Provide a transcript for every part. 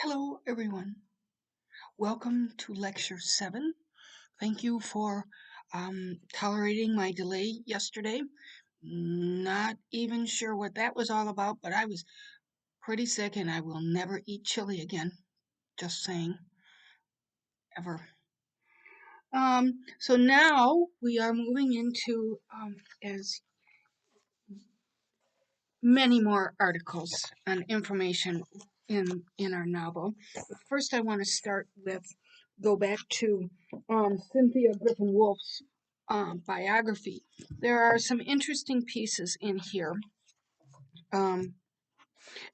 Hello, everyone. Welcome to Lecture 7. Thank you for tolerating my delay yesterday. Not even sure what that was all about, but I was pretty sick and I will never eat chili again. Just saying, ever. So now we are moving into as many more articles and information in our novel. But first, I want to go back to Cynthia Griffin Wolf's biography. There are some interesting pieces in here. Um,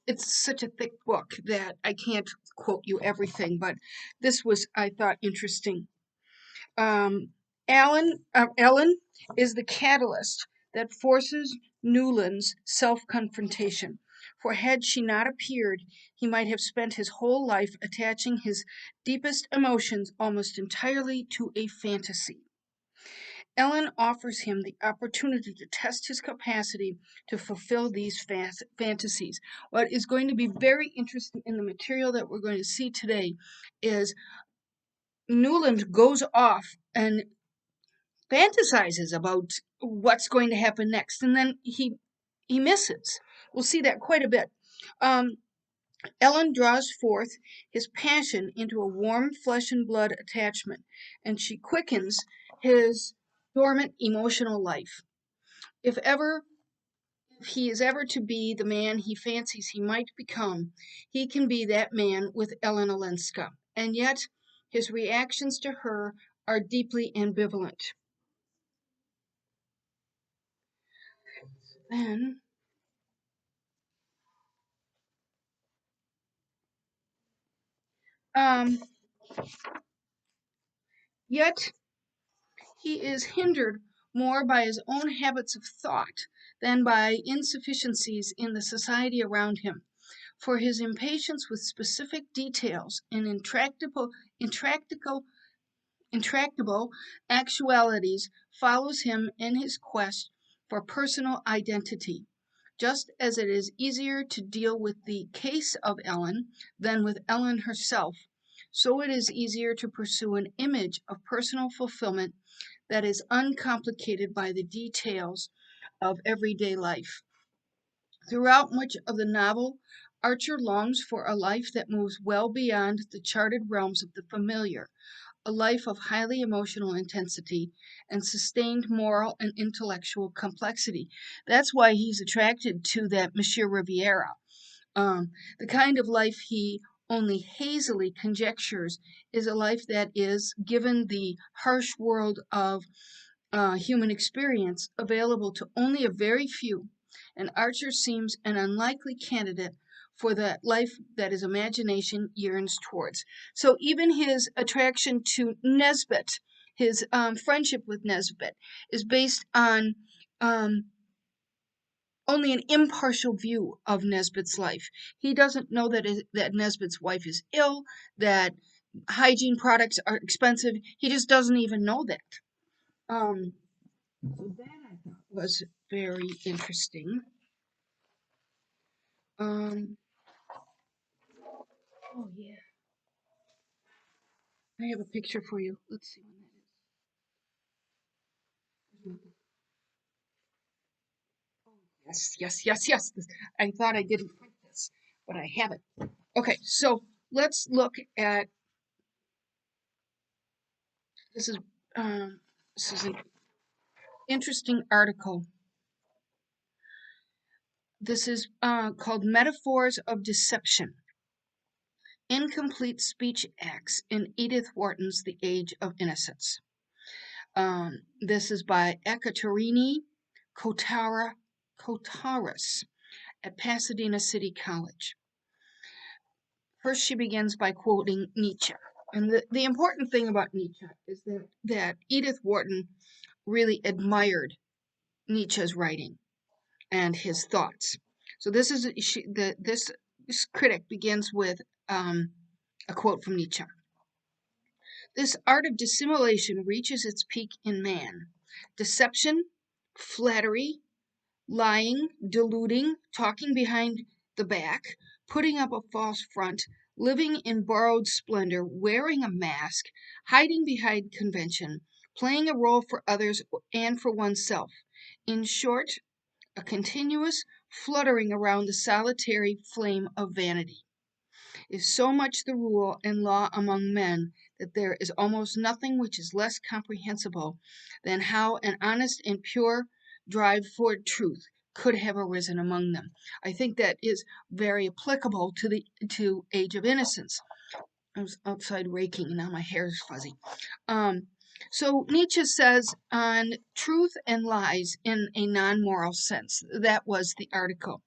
it's such a thick book that I can't quote you everything, but this was, I thought, interesting. Um, Ellen is the catalyst that forces Newland's self-confrontation. For had she not appeared, he might have spent his whole life attaching his deepest emotions almost entirely to a fantasy. Ellen offers him the opportunity to test his capacity to fulfill these fantasies. What is going to be very interesting in the material that we're going to see today is Newland goes off and fantasizes about what's going to happen next, and then he misses. We'll see that quite a bit. Ellen draws forth his passion into a warm flesh and blood attachment, and she quickens his dormant emotional life. If he is ever to be the man he fancies he might become, he can be that man with Ellen Olenska, and yet his reactions to her are deeply ambivalent. Then yet he is hindered more by his own habits of thought than by insufficiencies in the society around him, for his impatience with specific details and intractable actualities follows him in his quest for personal identity. Just as it is easier to deal with the case of Ellen than with Ellen herself, so it is easier to pursue an image of personal fulfillment that is uncomplicated by the details of everyday life. Throughout much of the novel, Archer longs for a life that moves well beyond the charted realms of the familiar, a life of highly emotional intensity and sustained moral and intellectual complexity. That's why he's attracted to that Monsieur Riviera. The kind of life he only hazily conjectures is a life that is, given the harsh world of human experience, available to only a very few, and Archer seems an unlikely candidate for the life that his imagination yearns towards. So even his attraction to Nesbit, his friendship with Nesbit, is based on only an impartial view of Nesbit's life. He doesn't know that Nesbit's wife is ill, that hygiene products are expensive. He just doesn't even know that. So that I thought was very interesting. Um, oh yeah, I have a picture for you. Let's see when that is. Yes. I thought I didn't print this, but I have it. Okay, so let's look at this is um, this is an interesting article. This is called Metaphors of Deception. Incomplete Speech Acts in Edith Wharton's The Age of Innocence. This is by Ekaterini Kotaras at Pasadena City College. First, she begins by quoting Nietzsche. And the important thing about Nietzsche is that Edith Wharton really admired Nietzsche's writing and his thoughts. So this critic begins with a quote from Nietzsche. This art of dissimulation reaches its peak in man. Deception, flattery, lying, deluding, talking behind the back, putting up a false front, living in borrowed splendor, wearing a mask, hiding behind convention, playing a role for others and for oneself. In short, a continuous fluttering around the solitary flame of vanity is so much the rule and law among men that there is almost nothing which is less comprehensible than how an honest and pure drive for truth could have arisen among them. I think that is very applicable to the age of innocence. I was outside raking and now my hair is fuzzy. So Nietzsche says on truth and lies in a non-moral sense. That was the article.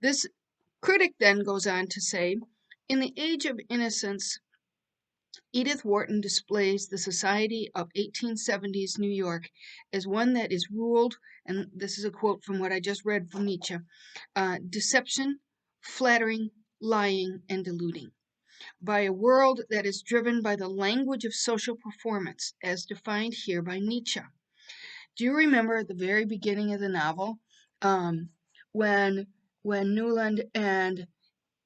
This critic then goes on to say, in the age of innocence, Edith Wharton displays the society of 1870s New York as one that is ruled, and this is a quote from what I just read from Nietzsche, deception, flattering, lying, and deluding, by a world that is driven by the language of social performance, as defined here by Nietzsche. Do you remember at the very beginning of the novel, um, when Newland and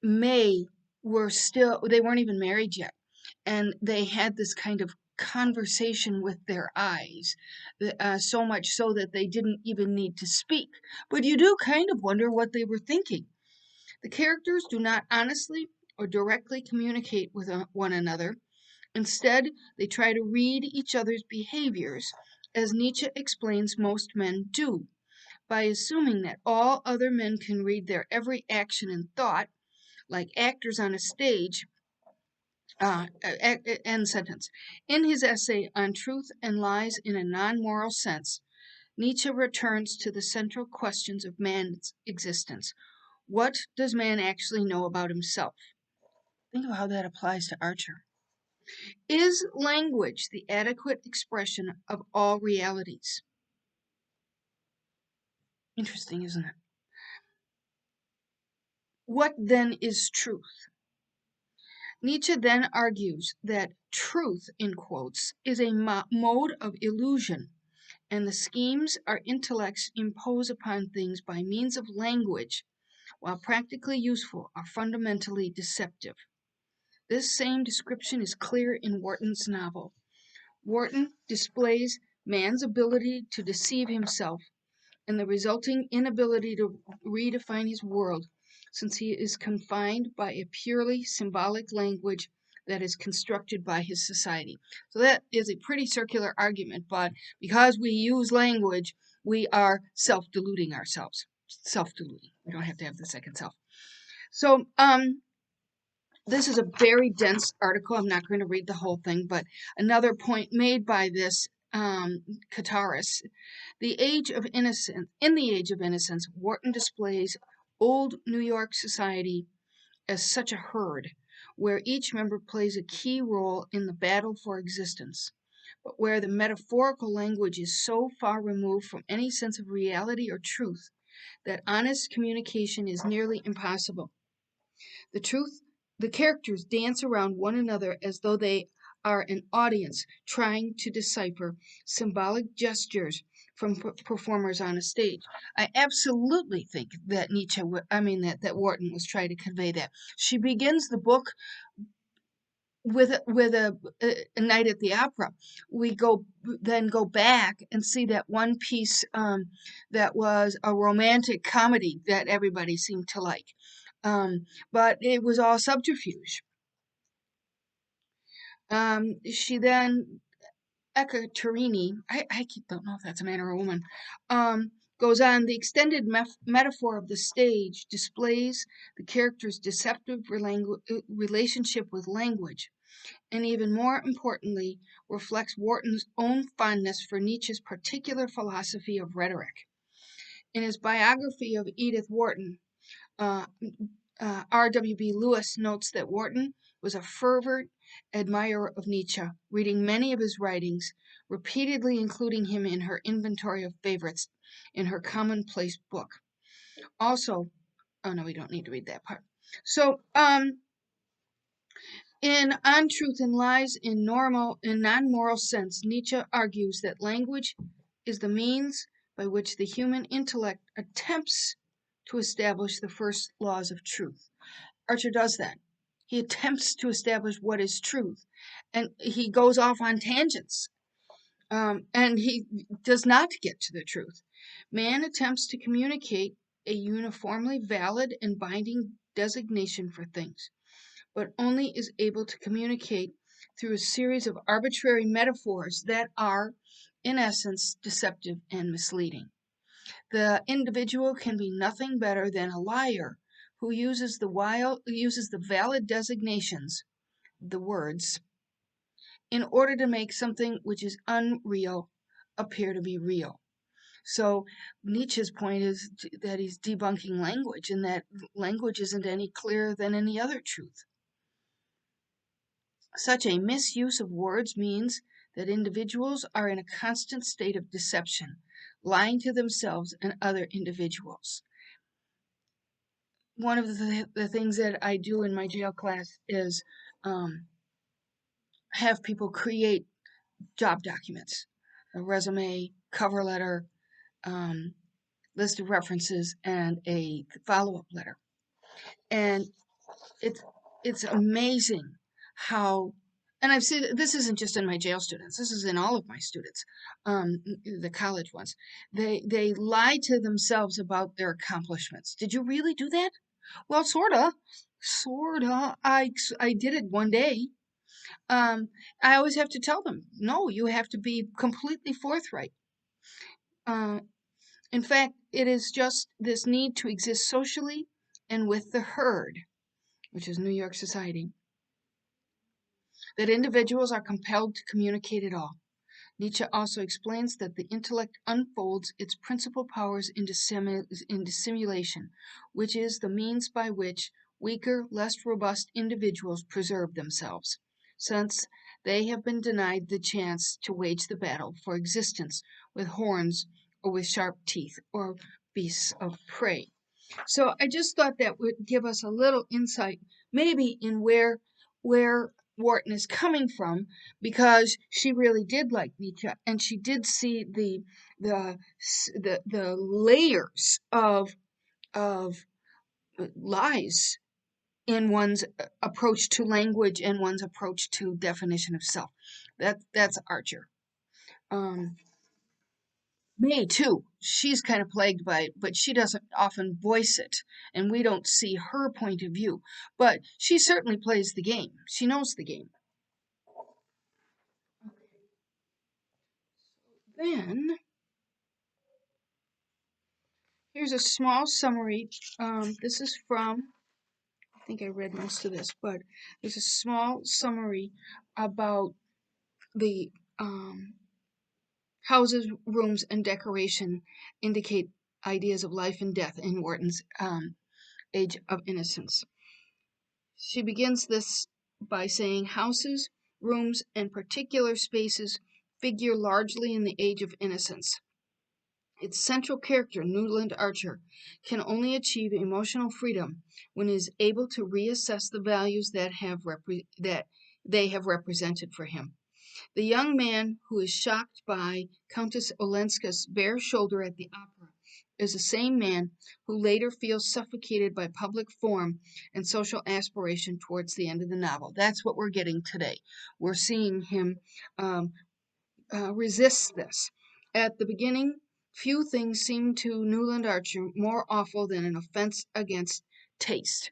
May they weren't even married yet, and they had this kind of conversation with their eyes, so much so that they didn't even need to speak. But you do kind of wonder what they were thinking. The characters do not honestly or directly communicate with one another. Instead, they try to read each other's behaviors, as Nietzsche explains most men do, by assuming that all other men can read their every action and thought, like actors on a stage. End sentence. In his essay on Truth and Lies in a Non-Moral Sense, Nietzsche returns to the central questions of man's existence. What does man actually know about himself? Think of how that applies to Archer. Is language the adequate expression of all realities? Interesting, isn't it? What then is truth? Nietzsche then argues that truth, in quotes, is a mode of illusion, and the schemes our intellects impose upon things by means of language, while practically useful, are fundamentally deceptive. This same description is clear in Wharton's novel. Wharton displays man's ability to deceive himself and the resulting inability to redefine his world, since he is confined by a purely symbolic language that is constructed by his society. So that is a pretty circular argument, but because we use language, we are self-deluding ourselves. Self-deluding. We don't have to have the second self. So, this is a very dense article. I'm not going to read the whole thing, but another point made by this Kataris. In the Age of Innocence, Wharton displays old New York society as such a herd, where each member plays a key role in the battle for existence, but where the metaphorical language is so far removed from any sense of reality or truth that honest communication is nearly impossible. The characters dance around one another as though they are an audience trying to decipher symbolic gestures from performers on a stage. I absolutely think that that Wharton was trying to convey that. She begins the book with a night at the opera. We go back and see that one piece that was a romantic comedy that everybody seemed to like. But it was all subterfuge. She then, Ekaterini, I don't know if that's a man or a woman, goes on, the extended metaphor of the stage displays the character's deceptive relationship with language, and even more importantly, reflects Wharton's own fondness for Nietzsche's particular philosophy of rhetoric. In his biography of Edith Wharton, R.W.B. Lewis notes that Wharton was a fervent admirer of Nietzsche, reading many of his writings, repeatedly including him in her inventory of favorites in her commonplace book. Also, oh no, we don't need to read that part. So, in On Truth and Lies in non-moral sense, Nietzsche argues that language is the means by which the human intellect attempts to establish the first laws of truth. Archer does that. He attempts to establish what is truth, and he goes off on tangents, and he does not get to the truth. Man attempts to communicate a uniformly valid and binding designation for things, but only is able to communicate through a series of arbitrary metaphors that are, in essence, deceptive and misleading. The individual can be nothing better than a liar who uses the valid designations, the words, in order to make something which is unreal appear to be real. So Nietzsche's point is that he's debunking language, and that language isn't any clearer than any other truth. Such a misuse of words means that individuals are in a constant state of deception, lying to themselves and other individuals. One of the things that I do in my jail class is have people create job documents, a resume, cover letter, list of references, and a follow-up letter. And it's amazing how, and I've seen, this isn't just in my jail students, this is in all of my students, the college ones. They lie to themselves about their accomplishments. Did you really do that? Well, sorta. I did it one day. I always have to tell them, no, you have to be completely forthright. Uh, in fact, it is just this need to exist socially and with the herd, which is New York society, that individuals are compelled to communicate at all. Nietzsche also explains that the intellect unfolds its principal powers in dissimulation, which is the means by which weaker, less robust individuals preserve themselves, since they have been denied the chance to wage the battle for existence with horns or with sharp teeth or beasts of prey. So I just thought that would give us a little insight, maybe in where Wharton is coming from, because she really did like Nietzsche, and she did see the the layers of lies in one's approach to language and one's approach to definition of self. That's Archer. Um, May too. She's kind of plagued by it, but she doesn't often voice it, and we don't see her point of view. But she certainly plays the game. She knows the game. Then here's a small summary. This is from, I think I read most of this, but there's a small summary about the houses, rooms, and decoration indicate ideas of life and death in Wharton's Age of Innocence. She begins this by saying houses, rooms, and particular spaces figure largely in the Age of Innocence. Its central character, Newland Archer, can only achieve emotional freedom when he is able to reassess the values that they have represented for him. The young man who is shocked by Countess Olenska's bare shoulder at the opera is the same man who later feels suffocated by public form and social aspiration towards the end of the novel. That's what we're getting today. We're seeing him um, resist this. At the beginning, few things seem to Newland Archer more awful than an offense against taste.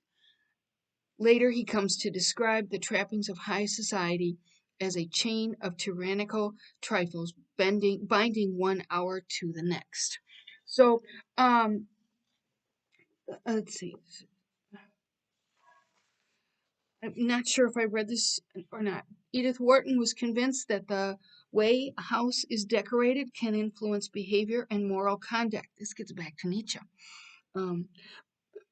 Later, he comes to describe the trappings of high society as a chain of tyrannical trifles binding 1 hour to the next. So, let's see. I'm not sure if I read this or not. Edith Wharton was convinced that the way a house is decorated can influence behavior and moral conduct. This gets back to Nietzsche. Um,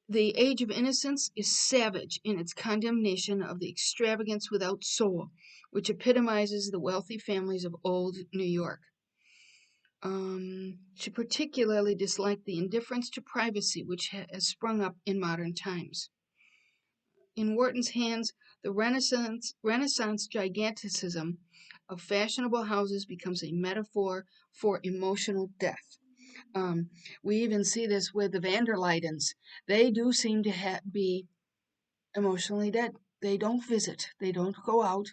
the Age of Innocence is savage in its condemnation of the extravagance without soul, which epitomizes the wealthy families of old New York. She particularly disliked the indifference to privacy which has sprung up in modern times. In Wharton's hands, the Renaissance giganticism of fashionable houses becomes a metaphor for emotional death. We even see this with the van der Luydens. They do seem to be emotionally dead. They don't visit. They don't go out,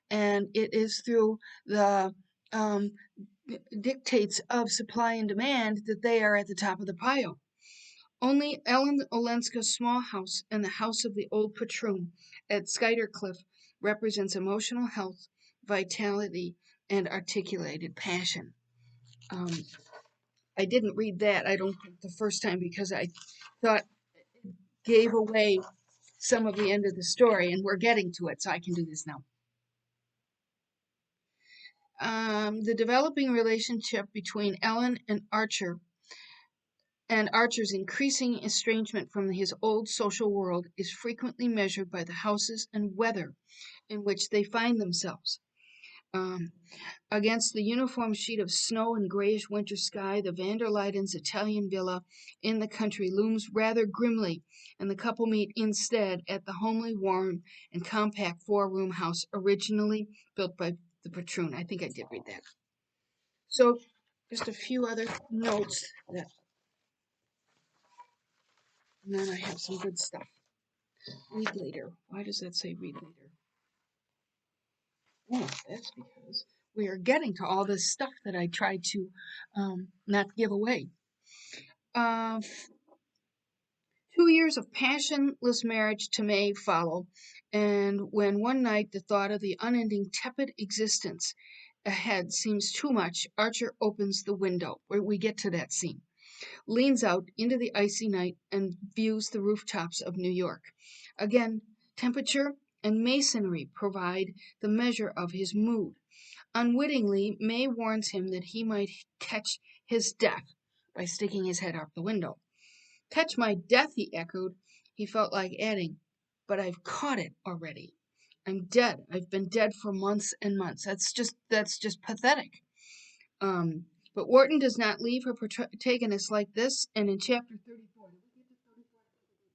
and it is through the um, dictates of supply and demand that they are at the top of the pile. Only Ellen Olenska's small house and the house of the old patroon at Skuytercliff represents emotional health, vitality, and articulated passion. Um, I didn't read that, I don't think, the first time because I thought it gave away some of the end of the story, and we're getting to it, so I can do this now. The developing relationship between Ellen and Archer's increasing estrangement from his old social world is frequently measured by the houses and weather in which they find themselves. Um, Against the uniform sheet of snow and grayish winter sky, the van der Luydens' Italian villa in the country looms rather grimly, and the couple meet instead at the homely, warm, and compact four-room house originally built by the patroon. I think I did read that. So, just a few other notes that, and then I have some good stuff. Read later. Why does that say read later? Oh, that's because we are getting to all this stuff that I tried to not give away. 2 years of passionless marriage to May follow, and when one night the thought of the unending tepid existence ahead seems too much, Archer opens the window, where we get to that scene, leans out into the icy night, and views the rooftops of New York. Again, temperature and masonry provide the measure of his mood. Unwittingly, May warns him that he might catch his death by sticking his head out the window. Catch my death, he echoed. He felt like adding, but I've caught it already. I'm dead. I've been dead for months and months. That's just pathetic. But Wharton does not leave her protagonist like this, and in chapter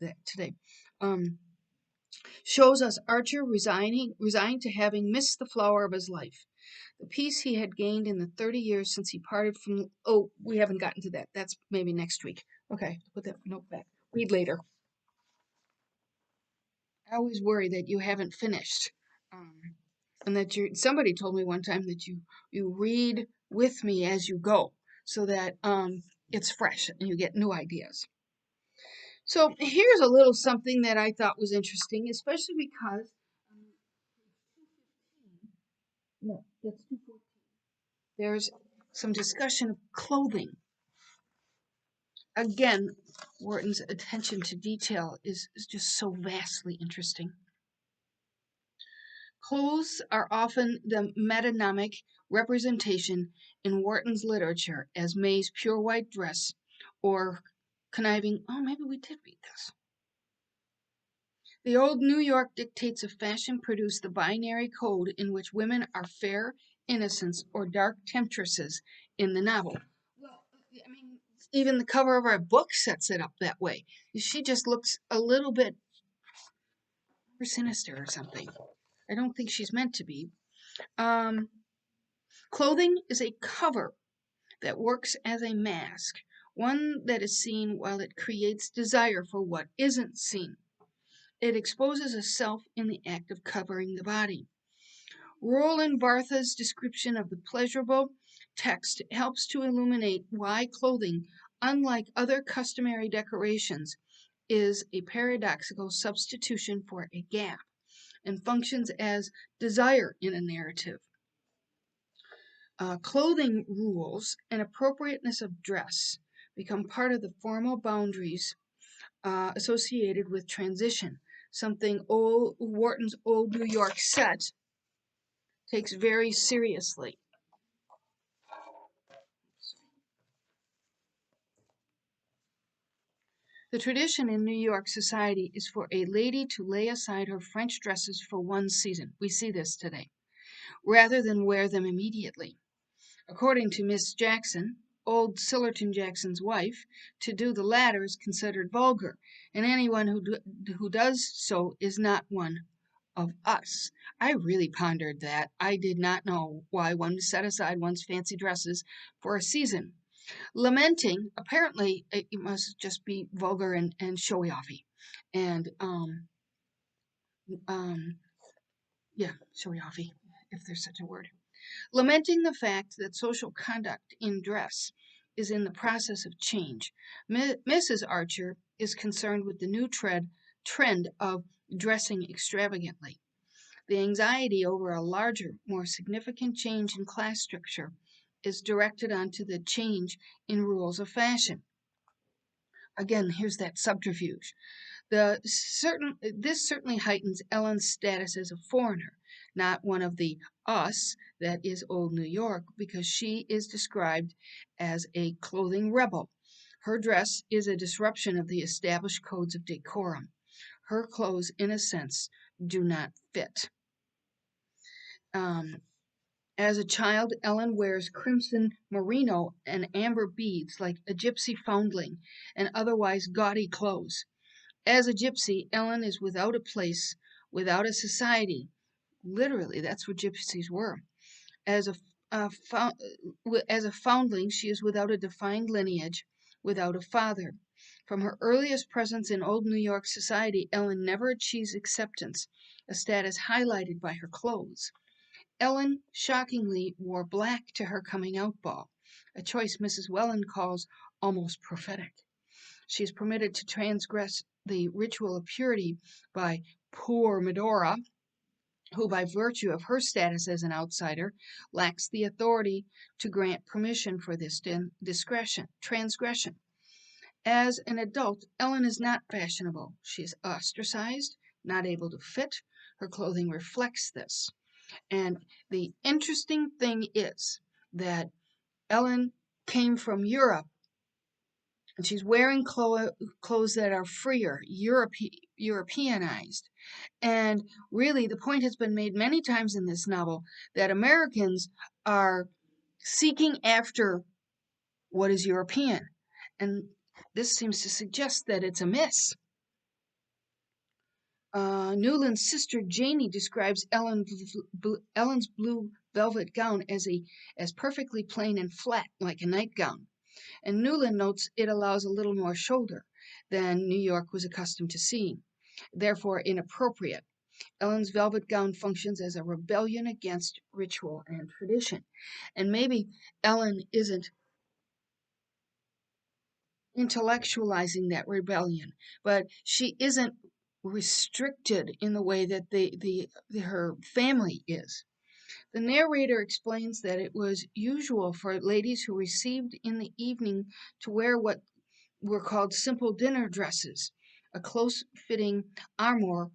34, today, shows us Archer resigned to having missed the flower of his life. The peace he had gained in the 30 years since he parted from. Oh, we haven't gotten to that. That's maybe next week. Okay, put that note back. Read later. I always worry that you haven't finished. And that somebody told me one time that you read with me as you go so that it's fresh and you get new ideas. So here's a little something that I thought was interesting, especially because no, that's 214. There's some discussion of clothing. Again, Wharton's attention to detail is just so vastly interesting. Clothes are often the metonymic representation in Wharton's literature as May's pure white dress or conniving. Oh, maybe we did read this. The old New York dictates of fashion produce the binary code in which women are fair innocents or dark temptresses in the novel. Well, I mean, even the cover of our book sets it up that way. She just looks a little bit more sinister or something. I don't think she's meant to be. Clothing is a cover that works as a mask, one that is seen while it creates desire for what isn't seen. It exposes a self in the act of covering the body. Roland Barthes' description of the pleasurable text helps to illuminate why clothing, unlike other customary decorations, is a paradoxical substitution for a gap and functions as desire in a narrative. Clothing rules and appropriateness of dress become part of the formal boundaries associated with transition, something Wharton's Old New York set takes very seriously. The tradition in New York society is for a lady to lay aside her French dresses for one season. We see this today, rather than wear them immediately. According to Miss Jackson, old Sillerton Jackson's wife, to do the latter is considered vulgar, and anyone who does so is not one of us. I really pondered that. I did not know why one set aside one's fancy dresses for a season. Lamenting, apparently, it must just be vulgar and showy-offy. And showy-offy, if there's such a word. Lamenting the fact that social conduct in dress is in the process of change, Mrs. Archer is concerned with the new trend of dressing extravagantly. The anxiety over a larger, more significant change in class structure is directed onto the change in rules of fashion. Again, here's that subterfuge. This certainly heightens Ellen's status as a foreigner, not one of the us that is old New York, because she is described as a clothing rebel. Her dress is a disruption of the established codes of decorum. Her clothes, in a sense, do not fit. Um, as a child, Ellen wears crimson merino and amber beads like a gypsy foundling and otherwise gaudy clothes. As a gypsy, Ellen is without a place, without a society. Literally, that's what gypsies were. As as a foundling, she is without a defined lineage, without a father. From her earliest presence in old New York society, Ellen never achieves acceptance, a status highlighted by her clothes. Ellen shockingly wore black to her coming out ball, a choice Mrs. Welland calls almost prophetic. She is permitted to transgress the ritual of purity by poor Medora, who, by virtue of her status as an outsider, lacks the authority to grant permission for this transgression. As an adult, Ellen is not fashionable. She is ostracized, not able to fit. Her clothing reflects this. And the interesting thing is that Ellen came from Europe, and she's wearing clothes that are freer, Europeanized. And really, the point has been made many times in this novel that Americans are seeking after what is European. And this seems to suggest that it's a miss. Newland's sister Janie describes Ellen's blue velvet gown as perfectly plain and flat, like a nightgown. And Newland notes it allows a little more shoulder than New York was accustomed to seeing, therefore inappropriate. Ellen's velvet gown functions as a rebellion against ritual and tradition. And maybe Ellen isn't intellectualizing that rebellion, but she isn't restricted in the way that her family is. The narrator explains that it was usual for ladies who received in the evening to wear what were called simple dinner dresses, a close-fitting armor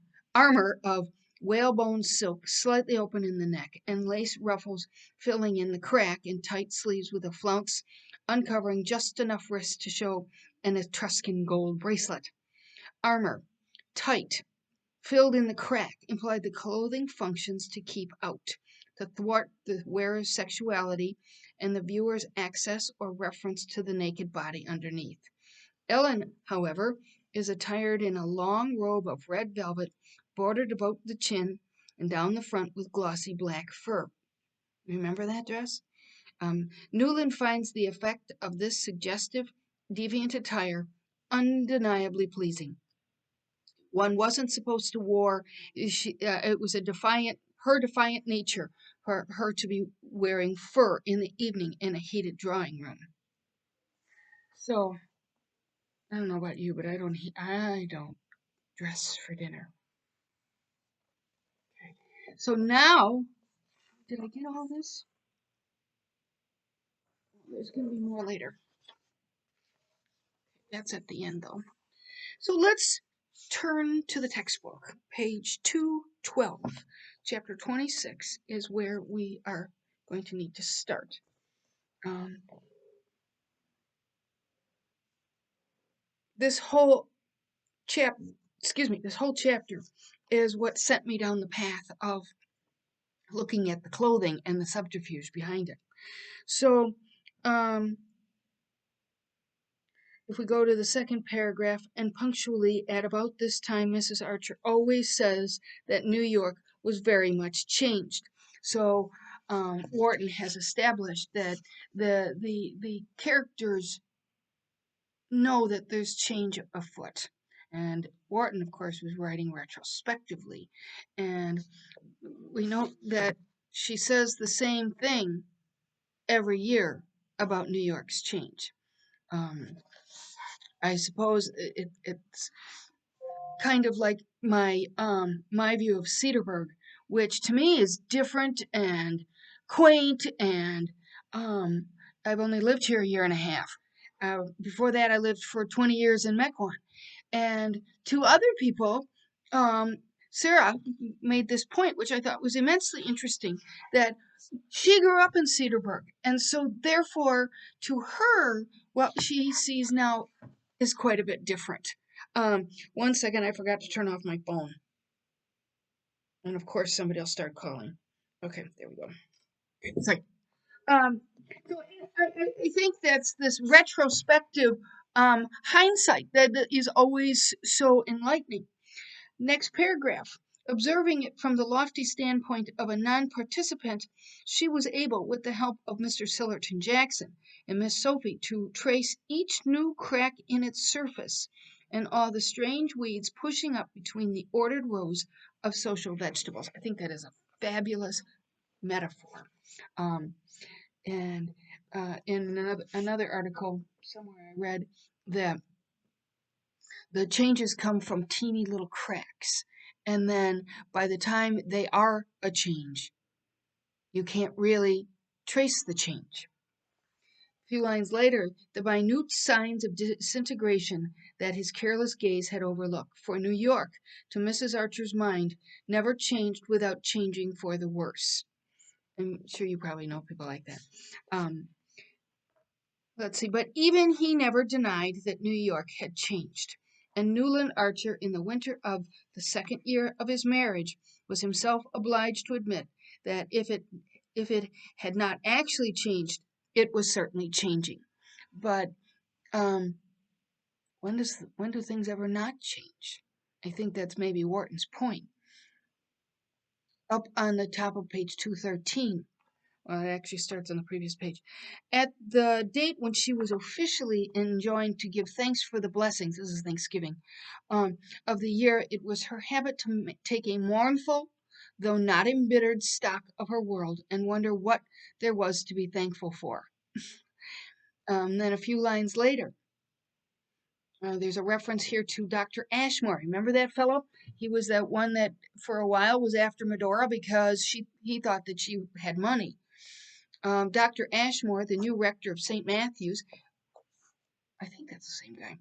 of whalebone silk slightly open in the neck, and lace ruffles filling in the crack, and tight sleeves with a flounce uncovering just enough wrist to show an Etruscan gold bracelet. Armor, tight, filled in the crack, implied the clothing functions to keep out, to thwart the wearer's sexuality and the viewer's access or reference to the naked body underneath. Ellen, however, is attired in a long robe of red velvet, bordered about the chin and down the front with glossy black fur. Remember that dress? Newland finds the effect of this suggestive, deviant attire undeniably pleasing. One wasn't supposed to wear. It was her defiant nature for her to be wearing fur in the evening in a heated drawing room. So I don't know about you, but I don't dress for dinner. Okay. So now, did I get all this? There's going to be more later. That's at the end, though. So let's turn to the textbook. Page 212, chapter 26 is where we are going to need to start. This whole this whole chapter is what sent me down the path of looking at the clothing and the subterfuge behind it. So, if we go to the second paragraph, and punctually at about this time, Mrs. Archer always says that New York was very much changed. So, Wharton has established that the characters know that there's change afoot. And Wharton, of course, was writing retrospectively. And we note that she says the same thing every year about New York's change. Um, I suppose it's kind of like my view of Cedarburg, which to me is different and quaint, and um, I've only lived here a year and a half. Before that, I lived for 20 years in Mequon. And to other people, um, Sarah made this point, which I thought was immensely interesting, that she grew up in Cedarburg, and so therefore, to her, what she sees now is quite a bit different. One second, I forgot to turn off my phone. And of course, somebody else started calling. Okay, there we go. It's like, um, so I think that's this retrospective hindsight that is always so enlightening. Next paragraph. Observing it from the lofty standpoint of a non-participant, she was able, with the help of Mr. Sillerton Jackson and Miss Sophie, to trace each new crack in its surface and all the strange weeds pushing up between the ordered rows of social vegetables. I think that is a fabulous metaphor. Um, and in another article somewhere I read that the changes come from teeny little cracks. And then by the time they are a change, you can't really trace the change. A few lines later, the minute signs of disintegration that his careless gaze had overlooked. For New York, to Mrs. Archer's mind, never changed without changing for the worse. I'm sure you probably know people like that. Let's see, but even he never denied that New York had changed. And Newland Archer, in the winter of the second year of his marriage, was himself obliged to admit that if it had not actually changed, it was certainly changing. But when do things ever not change? I think that's maybe Wharton's point. Up on the top of page 213, well, it actually starts on the previous page. At the date when she was officially enjoined to give thanks for the blessings, this is Thanksgiving, of the year, it was her habit to take a mournful, though not embittered, stock of her world and wonder what there was to be thankful for. Then a few lines later, there's a reference here to Dr. Ashmore. Remember that fellow? He was that one that for a while was after Medora because he thought that she had money. Dr. Ashmore, the new rector of St. Matthew's, I think that's the same guy,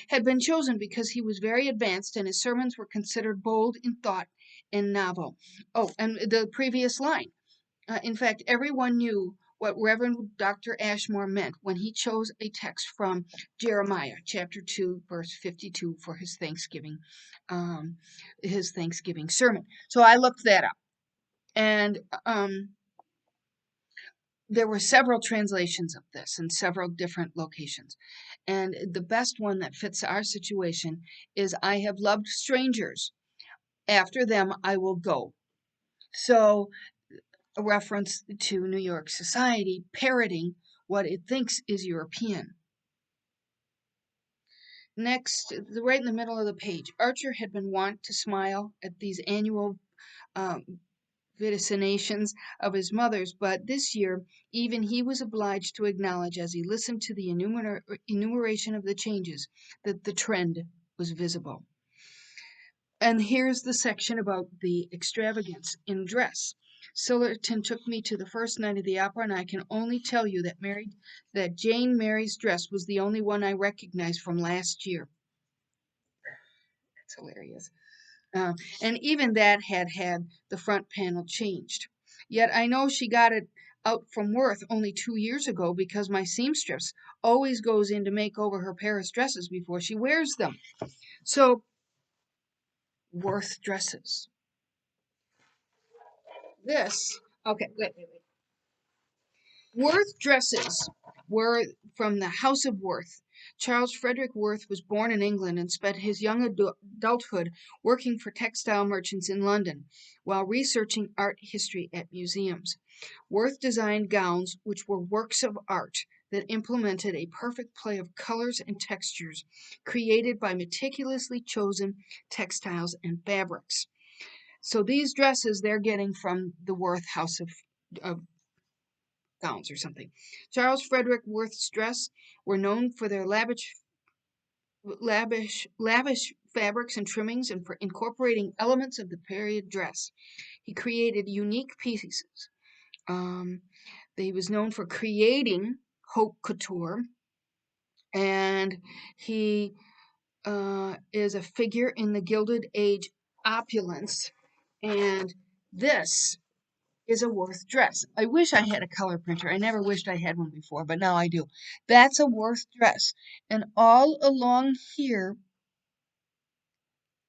had been chosen because he was very advanced and his sermons were considered bold in thought and novel. Oh, and the previous line. In fact, everyone knew what Reverend Dr. Ashmore meant when he chose a text from Jeremiah chapter 2, verse 52 for his Thanksgiving sermon. So I looked that up. And there were several translations of this in several different locations. And the best one that fits our situation is I have loved strangers. After them, I will go. So, a reference to New York society parroting what it thinks is European. Next, right in the middle of the page, Archer had been wont to smile at these annual vaticinations of his mother's, but this year even he was obliged to acknowledge as he listened to the enumeration of the changes that the trend was visible. And here's the section about the extravagance in dress. Sillerton took me to the first night of the opera, and I can only tell you that Jane Mary's dress was the only one I recognized from last year. That's hilarious. And even that had the front panel changed. Yet I know she got it out from Worth only 2 years ago because my seamstress always goes in to make over her Paris dresses before she wears them. So, Worth dresses. Okay, wait. Worth dresses were from the House of Worth. Charles Frederick Worth was born in England and spent his young adulthood working for textile merchants in London while researching art history at museums. Worth designed gowns which were works of art that implemented a perfect play of colors and textures created by meticulously chosen textiles and fabrics. So these dresses they're getting from the Worth House of Gowns or something. Charles Frederick Worth's dress were known for their lavish fabrics and trimmings and for incorporating elements of the period dress. He created unique pieces. Um, he was known for creating haute couture, and he is a figure in the Gilded Age opulence. And this is a Worth dress. I wish I had a color printer. I never wished I had one before, but now I do. That's a Worth dress. And all along here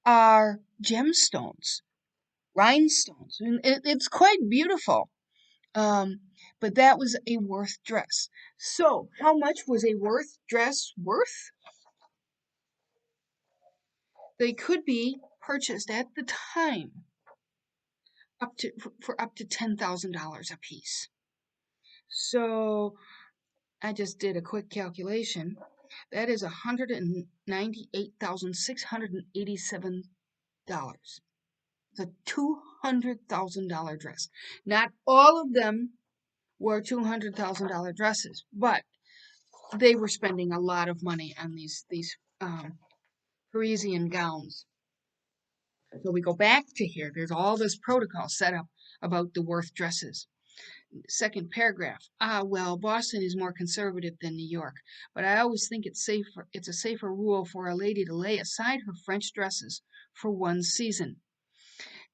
are gemstones, rhinestones. And it's quite beautiful. But that was a Worth dress. So, how much was a Worth dress worth? They could be purchased at the time for up to $10,000 a piece. So, I just did a quick calculation. That is $198,687. It's a $200,000 dress. Not all of them were $200,000 dresses, but they were spending a lot of money on these Parisian gowns. So we go back to here. There's all this protocol set up about the Worth dresses. Second paragraph. Well, Boston is more conservative than New York, but I always think it's a safer rule for a lady to lay aside her French dresses for one season.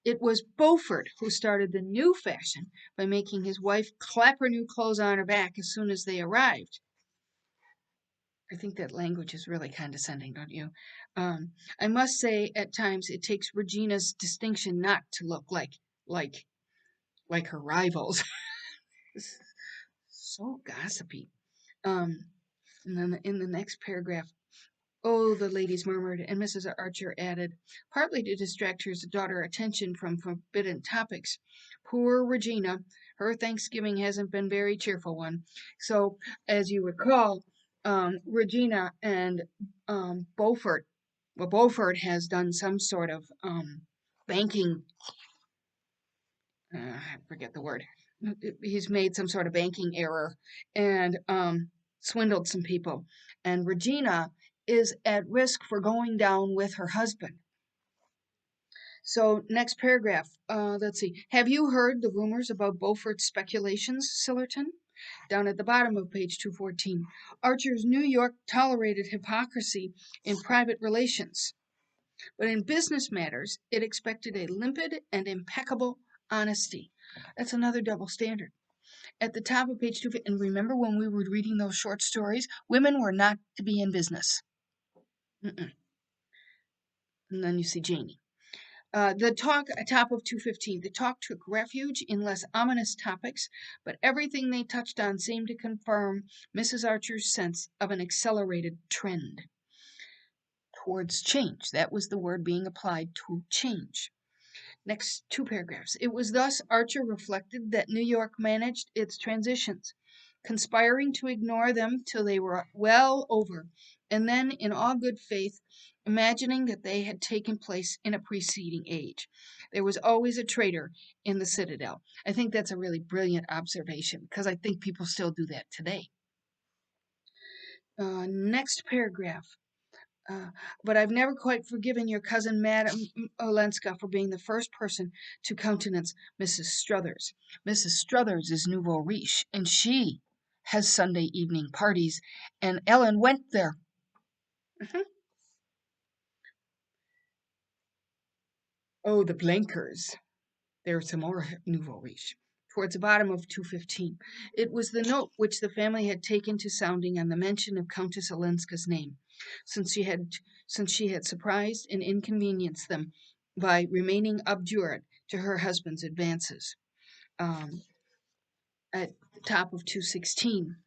It was Beaufort who started the new fashion by making his wife clap her new clothes on her back as soon as they arrived. I think that language is really condescending, don't you? I must say, at times, it takes Regina's distinction not to look like her rivals. So gossipy. Um, and then in the next paragraph, oh, the ladies murmured, and Mrs. Archer added, partly to distract her daughter's attention from forbidden topics. Poor Regina, her Thanksgiving hasn't been a very cheerful one. So, as you recall, Regina and Beaufort, well, Beaufort has done some sort of banking, I forget the word. He's made some sort of banking error and swindled some people. And Regina is at risk for going down with her husband. So, next paragraph. Let's see. Have you heard the rumors about Beaufort's speculations, Sillerton? Down at the bottom of page 214. Archer's New York tolerated hypocrisy in private relations, but in business matters, it expected a limpid and impeccable honesty. That's another double standard. At the top of page 2, and remember when we were reading those short stories, women were not to be in business. Mm-mm. And then you see Janie. The talk, at top of 215, the talk took refuge in less ominous topics, but everything they touched on seemed to confirm Mrs. Archer's sense of an accelerated trend towards change. That was the word being applied to change. Next two paragraphs. It was thus Archer reflected that New York managed its transitions, conspiring to ignore them till they were well over, and then, in all good faith, imagining that they had taken place in a preceding age. There was always a traitor in the citadel. I think that's a really brilliant observation because I think people still do that today. Next paragraph. But I've never quite forgiven your cousin, Madame Olenska, for being the first person to countenance Mrs. Struthers. Mrs. Struthers is nouveau riche, and she has Sunday evening parties, and Ellen went there. Mhm. Oh, the Blankers. There's some more nouveau riche. Towards the bottom of 215. It was the note which the family had taken to sounding on the mention of Countess Olenska's name, since she had surprised and inconvenienced them by remaining obdurate to her husband's advances. At the top of 216.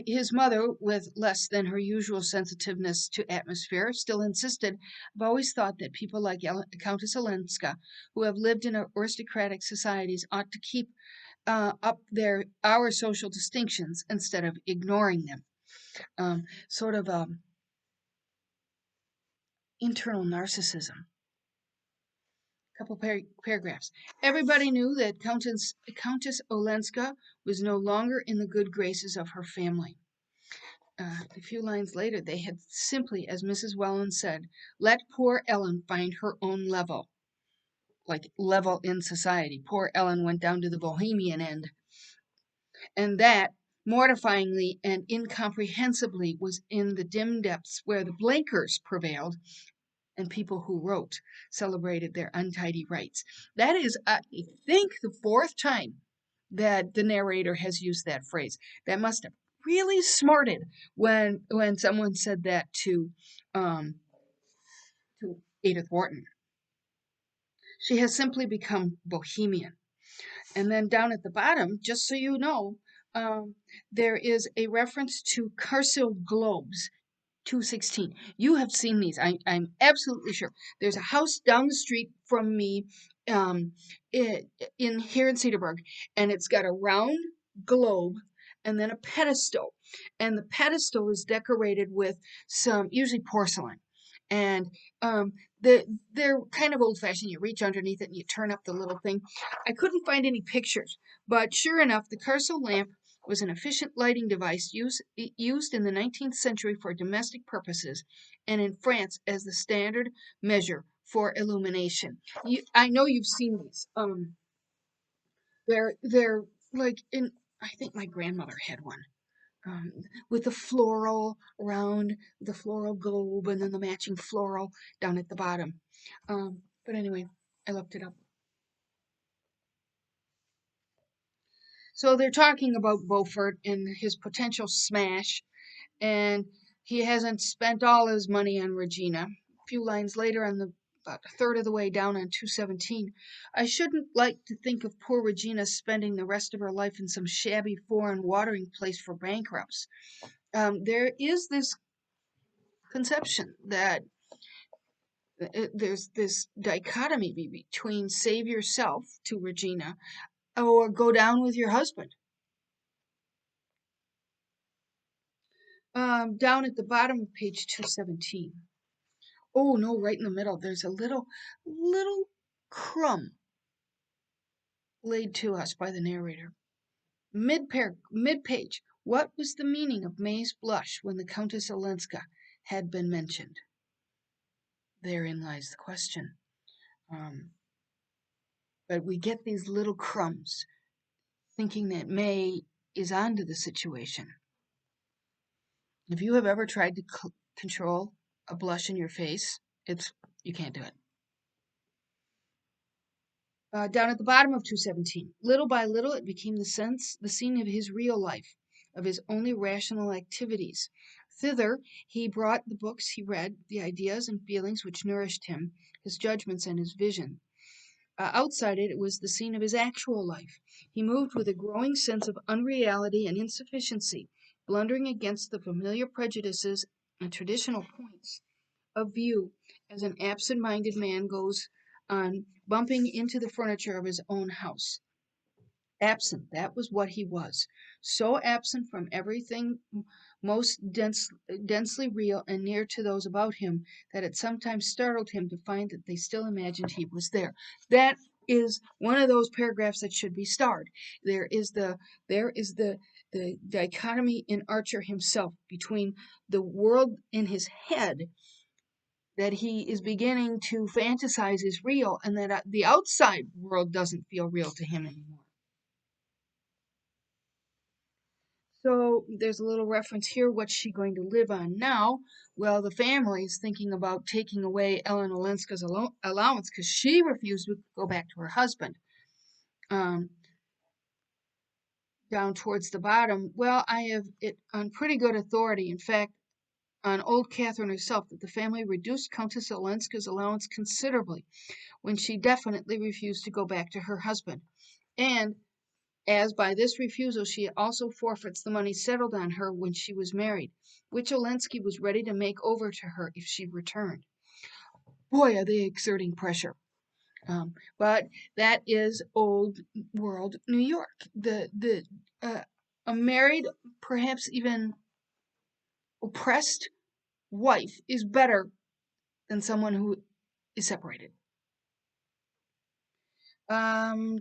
His mother, with less than her usual sensitiveness to atmosphere, still insisted, I've always thought that people like Countess Olenska, who have lived in aristocratic societies, ought to keep up our social distinctions instead of ignoring them. Sort of internal narcissism. Couple paragraphs. Everybody knew that Countess Olenska was no longer in the good graces of her family. A few lines later, they had simply, as Mrs. Welland said, let poor Ellen find her own level, like level in society. Poor Ellen went down to the bohemian end. And that, mortifyingly and incomprehensibly, was in the dim depths where the Blankers prevailed and people who wrote celebrated their untidy rights. That is, I think, the fourth time that the narrator has used that phrase. That must have really smarted when someone said that to Edith Wharton. She has simply become bohemian. And then down at the bottom, just so you know, there is a reference to Carcel globes 216. You have seen these. I'm absolutely sure. There's a house down the street from me um, in here in Cedarburg, and it's got a round globe and then a pedestal. And the pedestal is decorated with some, usually porcelain. And they're kind of old fashioned. You reach underneath it and you turn up the little thing. I couldn't find any pictures, but sure enough, the Carcel lamp was an efficient lighting device used in the 19th century for domestic purposes and in France as the standard measure for illumination. I know you've seen these. They're like in. I think my grandmother had one with the floral around the floral globe and then the matching floral down at the bottom. But anyway, I looked it up. So they're talking about Beaufort and his potential smash, and he hasn't spent all his money on Regina. A few lines later, about a third of the way down on 217, I shouldn't like to think of poor Regina spending the rest of her life in some shabby foreign watering place for bankrupts. There is this conception that there's this dichotomy between save yourself to Regina or go down with your husband. Down at the bottom of page 217. Oh no, right in the middle, there's a little crumb laid to us by the narrator. Mid-page, what was the meaning of May's blush when the Countess Olenska had been mentioned? Therein lies the question. But we get these little crumbs, thinking that May is onto the situation. If you have ever tried to control a blush in your face, you can't do it. Down at the bottom of 217, little by little it became the scene of his real life, of his only rational activities. Thither he brought the books he read, the ideas and feelings which nourished him, his judgments and his vision. Outside it was the scene of his actual life. He moved with a growing sense of unreality and insufficiency, blundering against the familiar prejudices and traditional points of view as an absent-minded man goes on bumping into the furniture of his own house. Absent, that was what he was. So absent from everything most densely real and near to those about him that it sometimes startled him to find that they still imagined he was there. That is one of those paragraphs that should be starred. There is the dichotomy in Archer himself between the world in his head that he is beginning to fantasize is real and that the outside world doesn't feel real to him anymore. So there's a little reference here. What's she going to live on now? Well, the family is thinking about taking away Ellen Olenska's allowance because she refused to go back to her husband. Down towards the bottom, well, I have it on pretty good authority. In fact, on old Catherine herself, that the family reduced Countess Olenska's allowance considerably when she definitely refused to go back to her husband. And as by this refusal she also forfeits the money settled on her when she was married, which Olenska was ready to make over to her if she returned. Boy, are they exerting pressure. But that is old world New York. A married, perhaps even oppressed wife is better than someone who is separated. On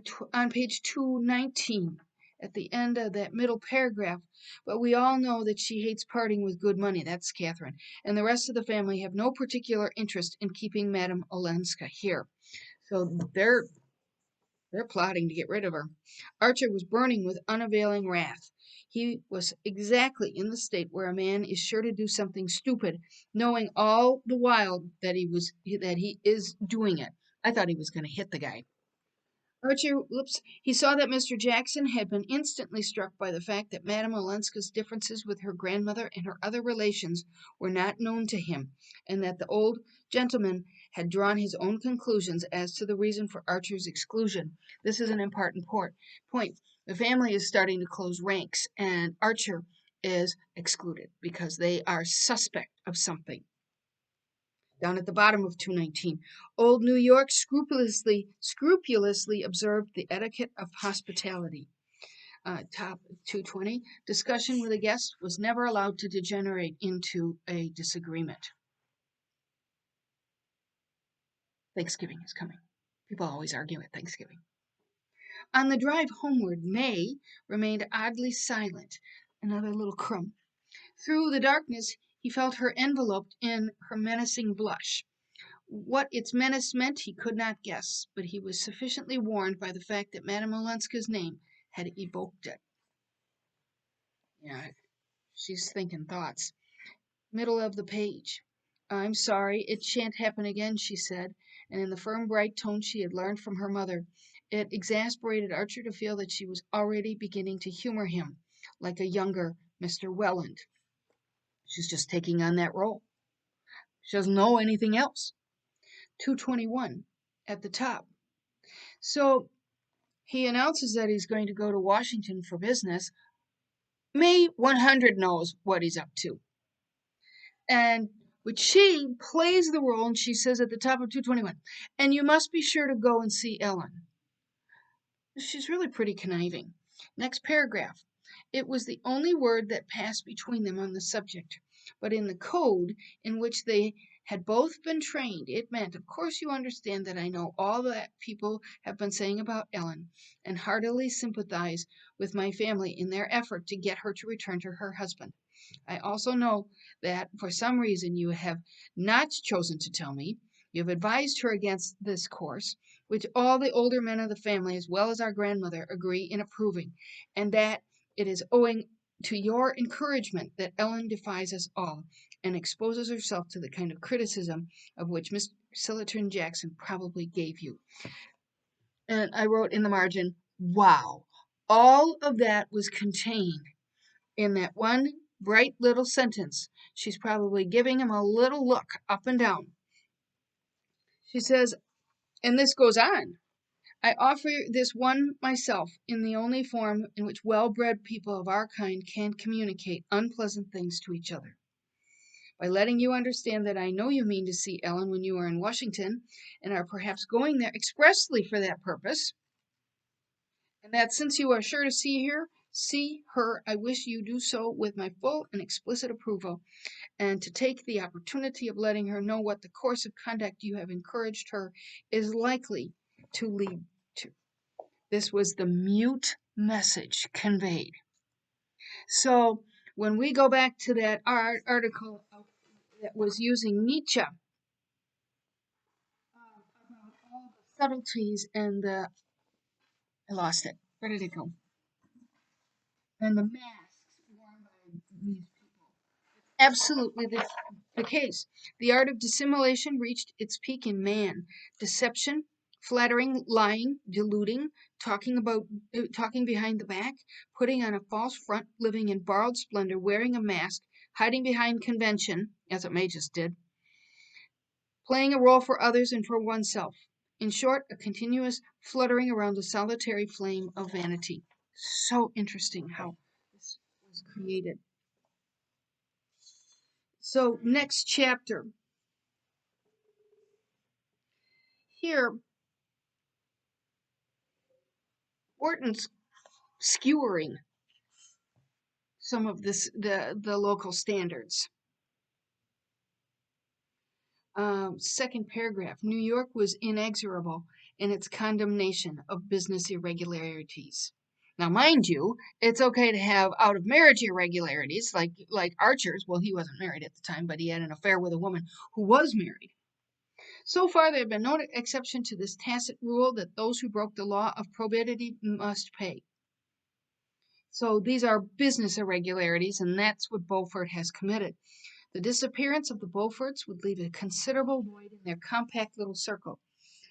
page 219, at the end of that middle paragraph, but we all know that she hates parting with good money. That's Catherine. And the rest of the family have no particular interest in keeping Madame Olenska here. So they're plotting to get rid of her. Archer was burning with unavailing wrath. He was exactly in the state where a man is sure to do something stupid, knowing all the while that he is doing it. I thought he was going to hit the guy. He saw that Mr. Jackson had been instantly struck by the fact that Madame Olenska's differences with her grandmother and her other relations were not known to him, and that the old gentleman had drawn his own conclusions as to the reason for Archer's exclusion. This is an important point. The family is starting to close ranks, and Archer is excluded because they are suspect of something. Down at the bottom of 219, old New York scrupulously observed the etiquette of hospitality. Top 220, discussion with a guest was never allowed to degenerate into a disagreement. Thanksgiving is coming. People always argue at Thanksgiving. On the drive homeward, May remained oddly silent. Another little crumb. Through the darkness, he felt her enveloped in her menacing blush. What its menace meant he could not guess, but he was sufficiently warned by the fact that Madame Olenska's name had evoked it. Yeah, she's thinking thoughts. Middle of the page. I'm sorry, it shan't happen again, she said, and in the firm, bright tone she had learned from her mother. It exasperated Archer to feel that she was already beginning to humor him, like a younger Mr. Welland. She's just taking on that role. She doesn't know anything else. 221 at the top. So he announces that he's going to go to Washington for business. May 100 knows what he's up to. And which she plays the role, and she says at the top of 221, and you must be sure to go and see Ellen. She's really pretty conniving. Next paragraph. It was the only word that passed between them on the subject, but in the code in which they had both been trained, it meant, of course you understand that I know all that people have been saying about Ellen, and heartily sympathize with my family in their effort to get her to return to her husband. I also know that for some reason you have not chosen to tell me. You have advised her against this course, which all the older men of the family, as well as our grandmother, agree in approving, and that it is owing to your encouragement that Ellen defies us all and exposes herself to the kind of criticism of which Mr. Sillerton Jackson probably gave you. And I wrote in the margin, wow, all of that was contained in that one bright little sentence. She's probably giving him a little look up and down. She says, and this goes on. I offer this one myself in the only form in which well-bred people of our kind can communicate unpleasant things to each other. By letting you understand that I know you mean to see Ellen when you are in Washington, and are perhaps going there expressly for that purpose, and that since you are sure to see her, I wish you do so with my full and explicit approval, and to take the opportunity of letting her know what the course of conduct you have encouraged her is likely to lead to. This was the mute message conveyed. So when we go back to that article that was using Nietzsche about all the subtleties and I lost it. Where did it go? And the masks worn by these people. Absolutely the case. The art of dissimulation reached its peak in man. Deception, flattering, lying, deluding, talking behind the back, putting on a false front, living in borrowed splendor, wearing a mask, hiding behind convention, as it may just did, playing a role for others and for oneself. In short, a continuous fluttering around the solitary flame of vanity. So interesting how this was created. So, next chapter. Here, Horton's skewering some of the local standards. Second paragraph, New York was inexorable in its condemnation of business irregularities. Now, mind you, it's okay to have out of marriage irregularities, like Archer's. Well, he wasn't married at the time, but he had an affair with a woman who was married. So far, there have been no exception to this tacit rule that those who broke the law of probity must pay. So these are business irregularities, and that's what Beaufort has committed. The disappearance of the Beauforts would leave a considerable void in their compact little circle,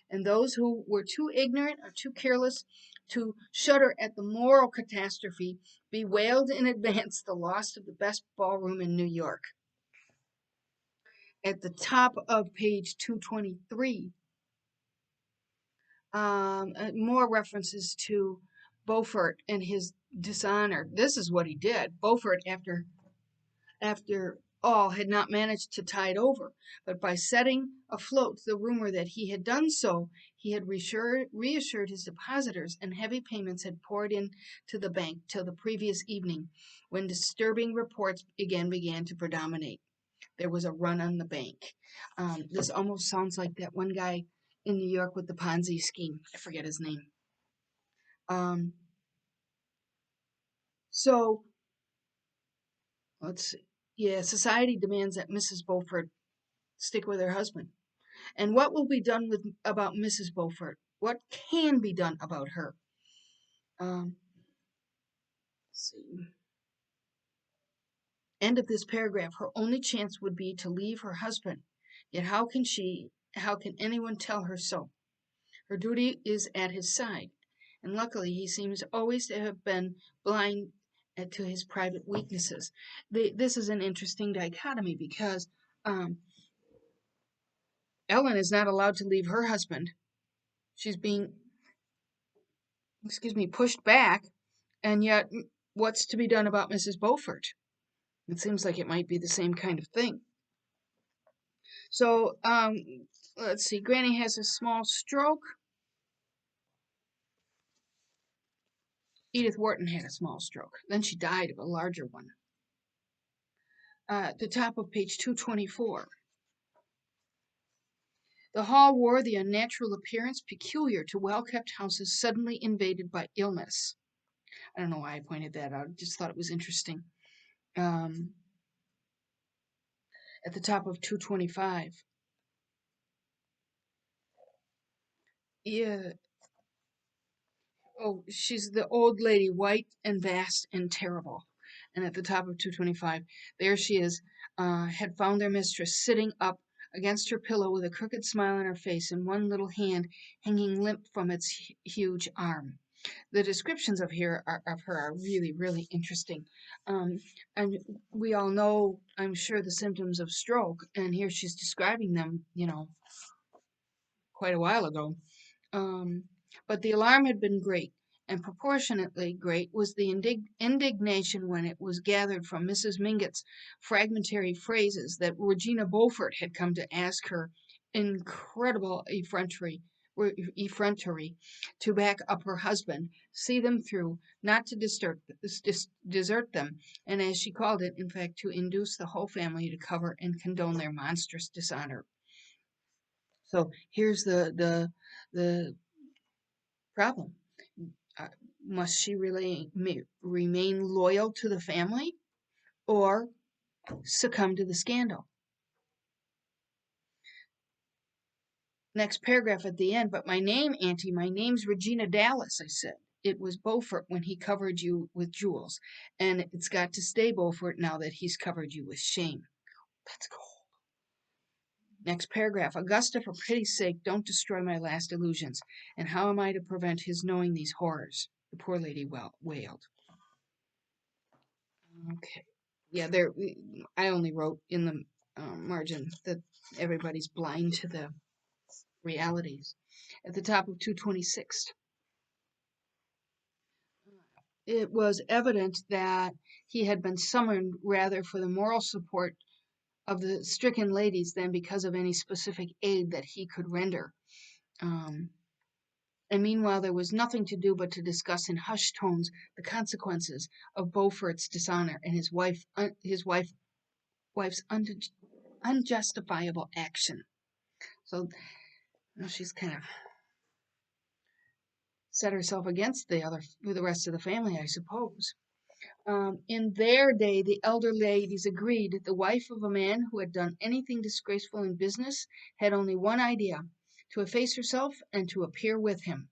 and those who were too ignorant or too careless to shudder at the moral catastrophe bewailed in advance the loss of the best ballroom in New York. At the top of page 223, more references to Beaufort and his dishonor. This is what he did. Beaufort, after all, had not managed to tide over, but by setting afloat the rumor that he had done so, he had reassured his depositors, and heavy payments had poured in to the bank till the previous evening, when disturbing reports again began to predominate. There was a run on the bank. This almost sounds like that one guy in New York with the Ponzi scheme. I forget his name. Um, so let's see. Yeah, society demands that Mrs. Beaufort stick with her husband. And what will be done about Mrs. Beaufort? What can be done about her? Let's see. End of this paragraph. Her only chance would be to leave her husband. Yet how can anyone tell her so? Her duty is at his side, and luckily he seems always to have been blind to his private weaknesses. This is an interesting dichotomy because um, Ellen is not allowed to leave her husband. She's being, pushed back, and yet what's to be done about Mrs. Beaufort? It seems like it might be the same kind of thing. So, let's see. Granny has a small stroke. Edith Wharton had a small stroke. Then she died of a larger one. At the top of page 224. The hall wore the unnatural appearance peculiar to well-kept houses suddenly invaded by illness. I don't know why I pointed that out. I just thought it was interesting. At the top of 225. Yeah. Oh, she's the old lady, white and vast and terrible. And at the top of 225, there she is, had found their mistress sitting up against her pillow with a crooked smile on her face and one little hand hanging limp from its huge arm. The descriptions of her are really, really interesting. And we all know, I'm sure, the symptoms of stroke, and here she's describing them, quite a while ago. Um, but the alarm had been great, and proportionately great was the indignation when it was gathered from Mrs. Mingott's fragmentary phrases that Regina Beaufort had come to ask her incredible effrontery to back up her husband, see them through, not to desert them, and as she called it, in fact, to induce the whole family to cover and condone their monstrous dishonor. So here's the problem. Uh, must she really remain loyal to the family or succumb to the scandal? Next paragraph at the end, but my name, Auntie, my name's Regina Dallas, I said. It was Beaufort when he covered you with jewels, and it's got to stay Beaufort now that he's covered you with shame. Let's go. Next paragraph, Augusta, for pity's sake, don't destroy my last illusions. And how am I to prevent his knowing these horrors? The poor lady wailed. Okay. Yeah, I only wrote in the margin that everybody's blind to the realities. At the top of 226, it was evident that he had been summoned rather for the moral support of the stricken ladies than because of any specific aid that he could render. Um, And meanwhile there was nothing to do but to discuss in hushed tones the consequences of Beaufort's dishonor and wife's unjustifiable action. So she's kind of set herself against the rest of the family, I suppose. In their day, the elder ladies agreed the wife of a man who had done anything disgraceful in business had only one idea: to efface herself and to appear with him.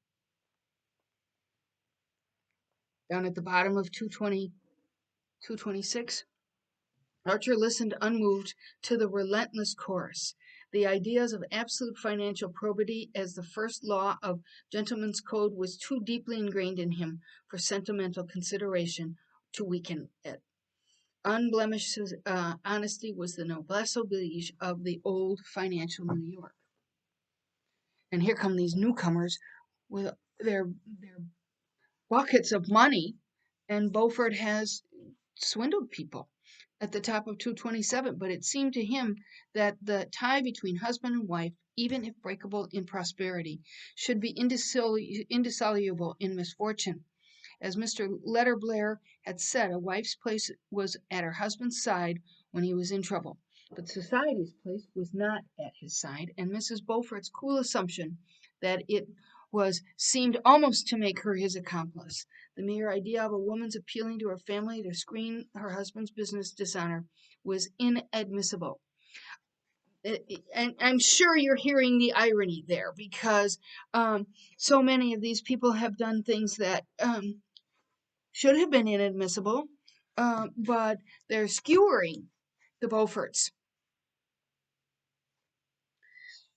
Down at the bottom of 226, Archer listened unmoved to the relentless chorus. The ideas of absolute financial probity as the first law of gentleman's code was too deeply ingrained in him for sentimental consideration to weaken it. Unblemished honesty was the noblesse oblige of the old financial New York. And here come these newcomers with their buckets of money, and Beaufort has swindled people at the top of 227. But it seemed to him that the tie between husband and wife, even if breakable in prosperity, should be indissoluble in misfortune. As Mr. Letterblair had said, a wife's place was at her husband's side when he was in trouble, but society's place was not at his side, and Mrs. Beaufort's cool assumption that it was seemed almost to make her his accomplice. The mere idea of a woman's appealing to her family to screen her husband's business dishonor was inadmissible. And I'm sure you're hearing the irony there, because so many of these people have done things that should have been inadmissible, but they're skewering the Beauforts.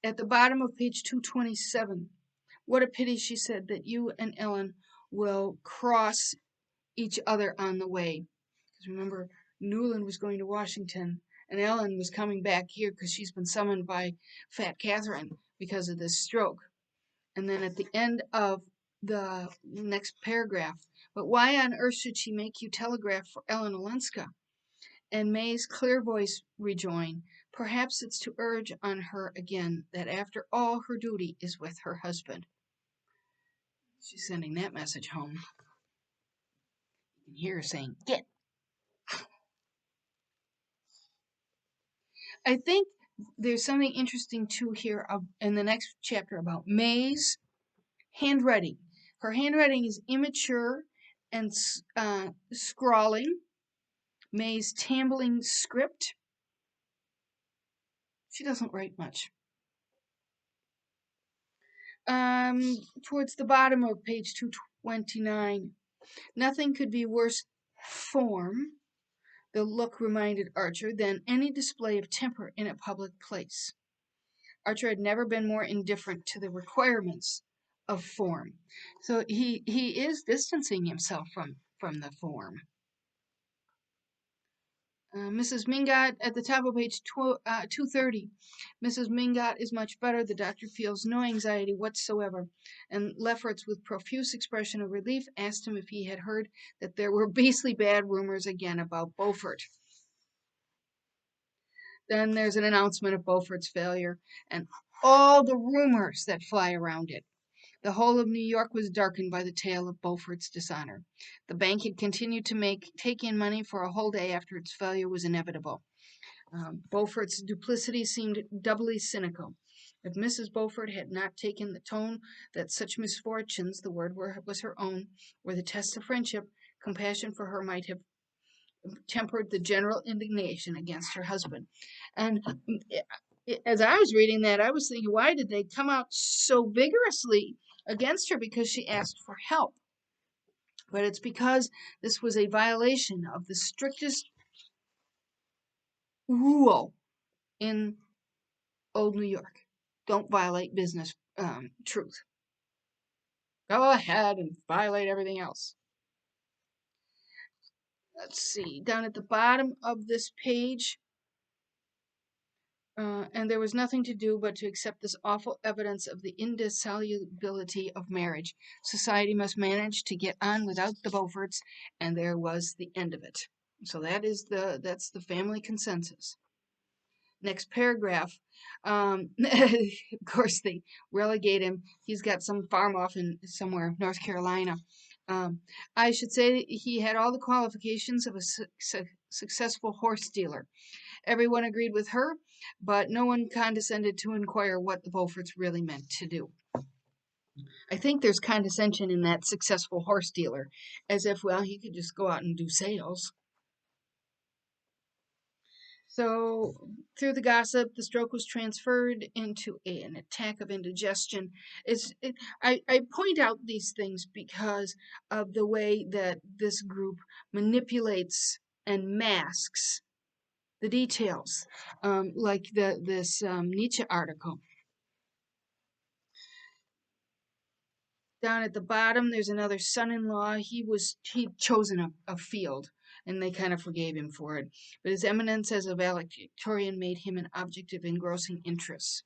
At the bottom of page 227, what a pity, she said, that you and Ellen will cross each other on the way. Because remember, Newland was going to Washington, and Ellen was coming back here because she's been summoned by Fat Catherine because of this stroke. And then at the end of the next paragraph, but why on earth should she make you telegraph for Ellen Olenska? And May's clear voice rejoined, perhaps it's to urge on her again that after all her duty is with her husband. She's sending that message home. You can hear her saying, get. I think there's something interesting too here in the next chapter about May's handwriting. Her handwriting is immature and scrawling. May's tambling script. She doesn't write much. Towards the bottom of page 229, nothing could be worse form, the look reminded Archer, than any display of temper in a public place. Archer had never been more indifferent to the requirements of form. So he is distancing himself from the form. Mrs. Mingot, at the top of page 230, Mrs. Mingot is much better. The doctor feels no anxiety whatsoever. And Lefferts, with profuse expression of relief, asked him if he had heard that there were beastly bad rumors again about Beaufort. Then there's an announcement of Beaufort's failure and all the rumors that fly around it. The whole of New York was darkened by the tale of Beaufort's dishonor. The bank had continued to take in money for a whole day after its failure was inevitable. Beaufort's duplicity seemed doubly cynical. If Mrs. Beaufort had not taken the tone that such misfortunes, the word was her own, were the test of friendship, compassion for her might have tempered the general indignation against her husband. And as I was reading that, I was thinking, why did they come out so vigorously against her? Because she asked for help. But it's because this was a violation of the strictest rule in old New York. Don't violate business truth. Go ahead and violate everything else. Let's see, down at the bottom of this page, and there was nothing to do but to accept this awful evidence of the indissolubility of marriage. Society must manage to get on without the Beauforts, and there was the end of it. So that's the family consensus. Next paragraph. Of course, they relegate him. He's got some farm off in somewhere, North Carolina. Um, I should say he had all the qualifications of a successful horse dealer. Everyone agreed with her, but no one condescended to inquire what the Beauforts really meant to do. I think there's condescension in that successful horse dealer, as if, well, he could just go out and do sales. So, through the gossip, the stroke was transferred into an attack of indigestion. I point out these things because of the way that this group manipulates and masks the details, like this Nietzsche article. Down at the bottom, there's another son-in-law. He'd chosen a field, and they kind of forgave him for it. But his eminence as a valedictorian made him an object of engrossing interest.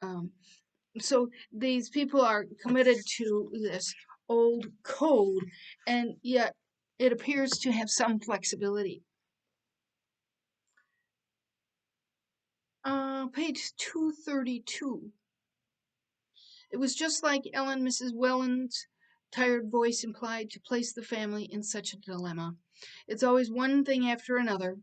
Um, so these people are committed to this old code, and yet it appears to have some flexibility. Page 232. It was just like Ellen, Mrs. Welland's tired voice implied, to place the family in such a dilemma. It's always one thing after another.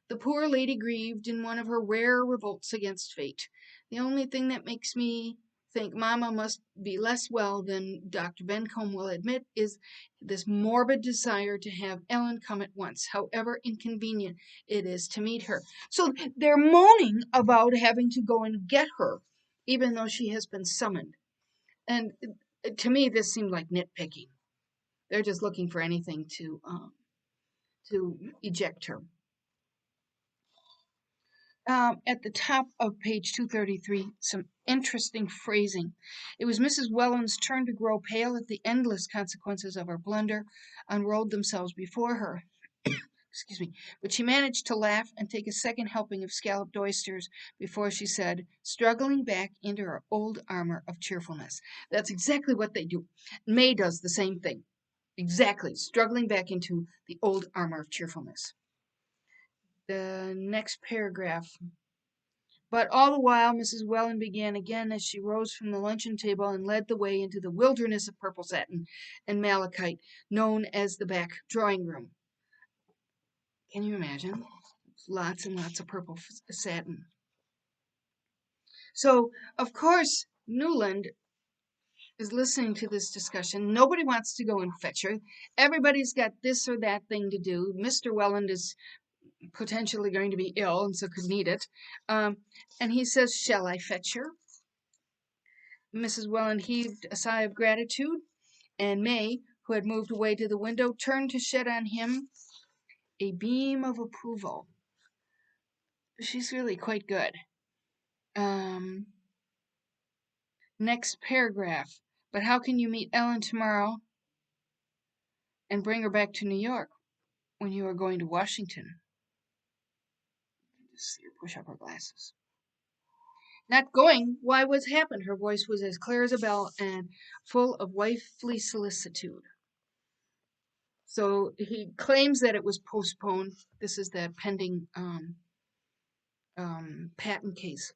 The poor lady grieved in one of her rare revolts against fate. The only thing that makes me think Mamma must be less well than Dr. Bencomb will admit is this morbid desire to have Ellen come at once, however inconvenient it is to meet her. So they're moaning about having to go and get her, even though she has been summoned. And to me, this seemed like nitpicking. They're just looking for anything to eject her. At the top of page 233, some interesting phrasing. It was Mrs. Welland's turn to grow pale at the endless consequences of her blunder unrolled themselves before her. Excuse me, but she managed to laugh and take a second helping of scalloped oysters before she said, struggling back into her old armor of cheerfulness. That's exactly what they do. May does the same thing. Exactly, struggling back into the old armor of cheerfulness. The next paragraph. But all the while, Mrs. Welland began again as she rose from the luncheon table and led the way into the wilderness of purple satin and malachite known as the back drawing room. Can you imagine? Lots and lots of purple satin. So, of course, Newland is listening to this discussion. Nobody wants to go and fetch her. Everybody's got this or that thing to do. Mr. Welland is potentially going to be ill and so could need it. And he says, shall I fetch her? Mrs. Welland heaved a sigh of gratitude, and May, who had moved away to the window, turned to shed on him a beam of approval. She's really quite good. Next paragraph. But how can you meet Ellen tomorrow and bring her back to New York when you are going to Washington? Just see her push up her glasses. Not going? Why, what's happened? Her voice was as clear as a bell and full of wifely solicitude. So he claims that it was postponed. This is that pending patent case.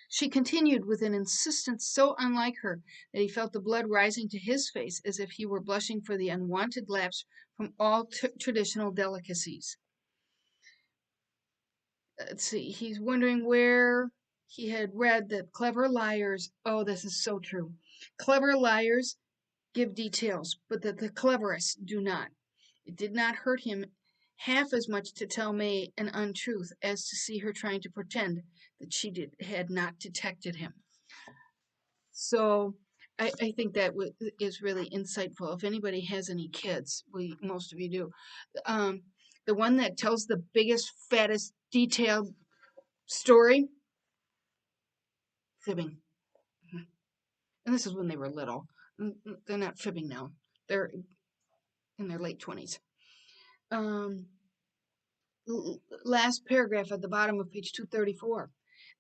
She continued with an insistence so unlike her that he felt the blood rising to his face as if he were blushing for the unwanted lapse from all traditional delicacies. Let's see, he's wondering where he had read that clever liars, oh, this is so true. Clever liars give details, but that the cleverest do not. It did not hurt him half as much to tell May an untruth as to see her trying to pretend that she had not detected him. So I think that is really insightful. If anybody has any kids, most of you do, the one that tells the biggest, fattest, detailed story, fibbing. And this is when they were little. They're not fibbing now. They're in their late 20s. Last paragraph at the bottom of page 234.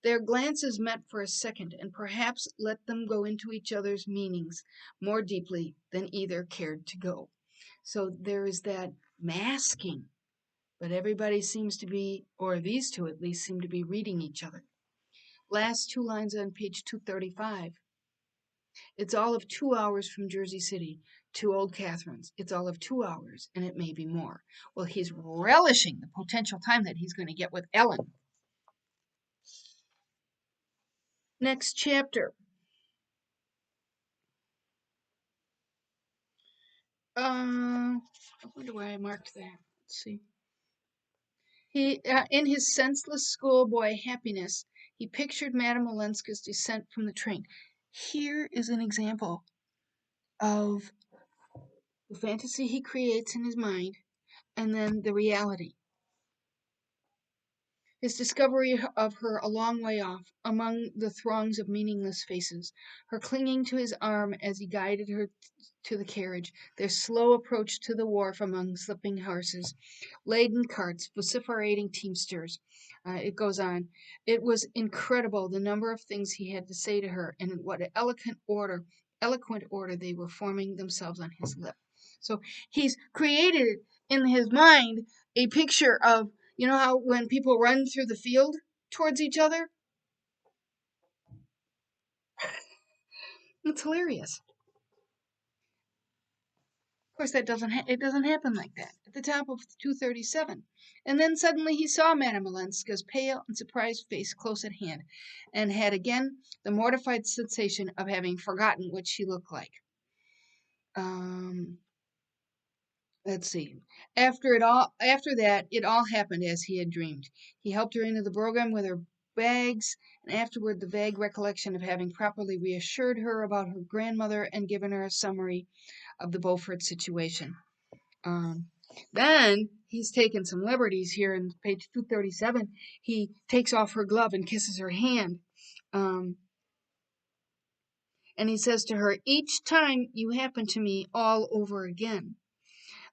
Their glances met for a second, and perhaps let them go into each other's meanings more deeply than either cared to go. So there is that masking But everybody seems to be, or these two at least, seem to be reading each other. Last two lines on page 235. It's all of 2 hours from Jersey City to Old Catherine's. It's all of 2 hours, and it may be more. Well, he's relishing the potential time that he's going to get with Ellen. Next chapter. I wonder why I marked that. Let's see. He, in his senseless schoolboy happiness, he pictured Madame Olenska's descent from the train. Here is an example of the fantasy he creates in his mind and then the reality. His discovery of her a long way off, among the throngs of meaningless faces, her clinging to his arm as he guided her to the carriage, their slow approach to the wharf among slipping horses, laden carts, vociferating teamsters. It goes on. It was incredible the number of things he had to say to her, and in what eloquent order they were forming themselves on his lip. So he's created in his mind a picture of, you know how when people run through the field towards each other? It's hilarious. Of course, it doesn't happen like that. At the top of 237, and then suddenly he saw Madame Olenska's pale and surprised face close at hand, and had again the mortified sensation of having forgotten what she looked like. Um, let's see. After that, it all happened as he had dreamed. He helped her into the brougham with her bags, and afterward the vague recollection of having properly reassured her about her grandmother and given her a summary of the Beaufort situation. Um, then he's taken some liberties here in page 237. He takes off her glove and kisses her hand. Um, and he says to her, "Each time you happen to me all over again."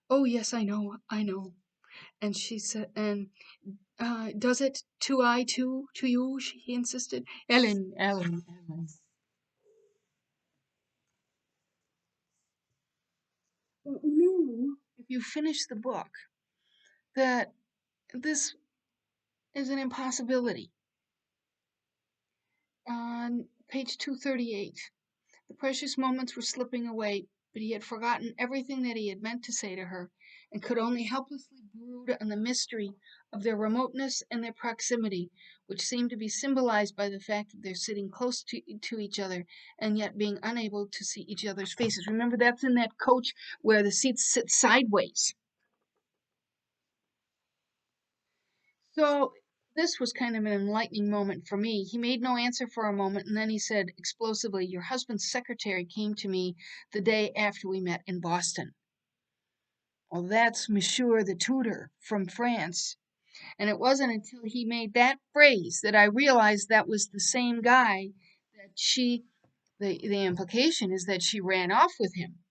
"Oh, yes, I know, I know." And she said, and does it to you? He insisted. Ellen, Ellen, Ellen. Well, no, if you finish the book, that this is an impossibility. On page 238, the precious moments were slipping away, but he had forgotten everything that he had meant to say to her, and could only helplessly brood on the mystery of their remoteness and their proximity, which seemed to be symbolized by the fact of their sitting close to each other and yet being unable to see each other's faces. Remember, that's in that coach where the seats sit sideways. So this was kind of an enlightening moment for me. He made no answer for a moment, and then he said explosively, "Your husband's secretary came to me the day after we met in Boston." Well, that's Monsieur the tutor from France. And it wasn't until he made that phrase that I realized that was the same guy that the implication is that she ran off with him.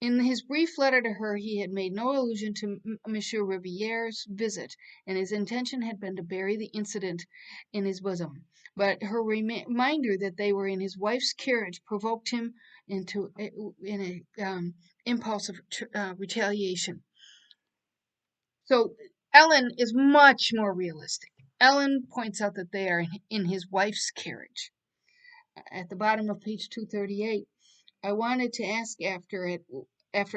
In his brief letter to her he had made no allusion to Monsieur Riviere's visit, and his intention had been to bury the incident in his bosom. But her reminder that they were in his wife's carriage provoked him into an impulse of retaliation. So Ellen is much more realistic. Ellen points out that they are in his wife's carriage. At the bottom of page 238, I wanted to ask after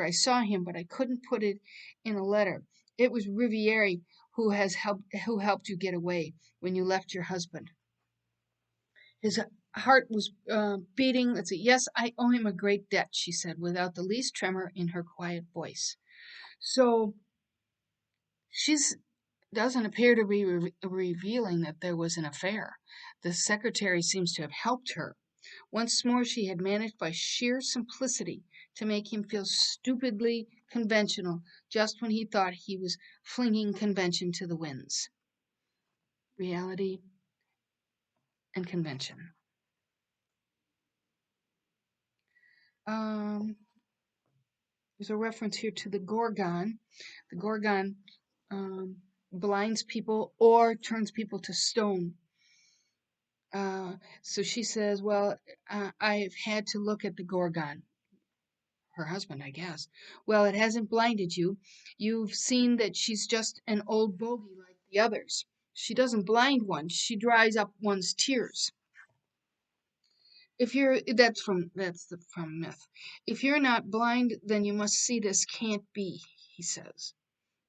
I saw him, but I couldn't put it in a letter. It was Riviere who helped you get away when you left your husband. His heart was beating. Let's see. "Yes, I owe him a great debt," she said, without the least tremor in her quiet voice. So she's doesn't appear to be revealing that there was an affair. The secretary seems to have helped her. Once more she had managed by sheer simplicity to make him feel stupidly conventional just when he thought he was flinging convention to the winds. Reality and convention. Um, there's a reference here to the Gorgon. The Gorgon blinds people or turns people to stone. So she says, "Well, I've had to look at the Gorgon." her husband, I guess. Well, it hasn't blinded you. You've seen that she's just an old bogey like the others. She doesn't blind one, she dries up one's tears. If you're from myth. If you're not blind, then you must see this can't be, he says.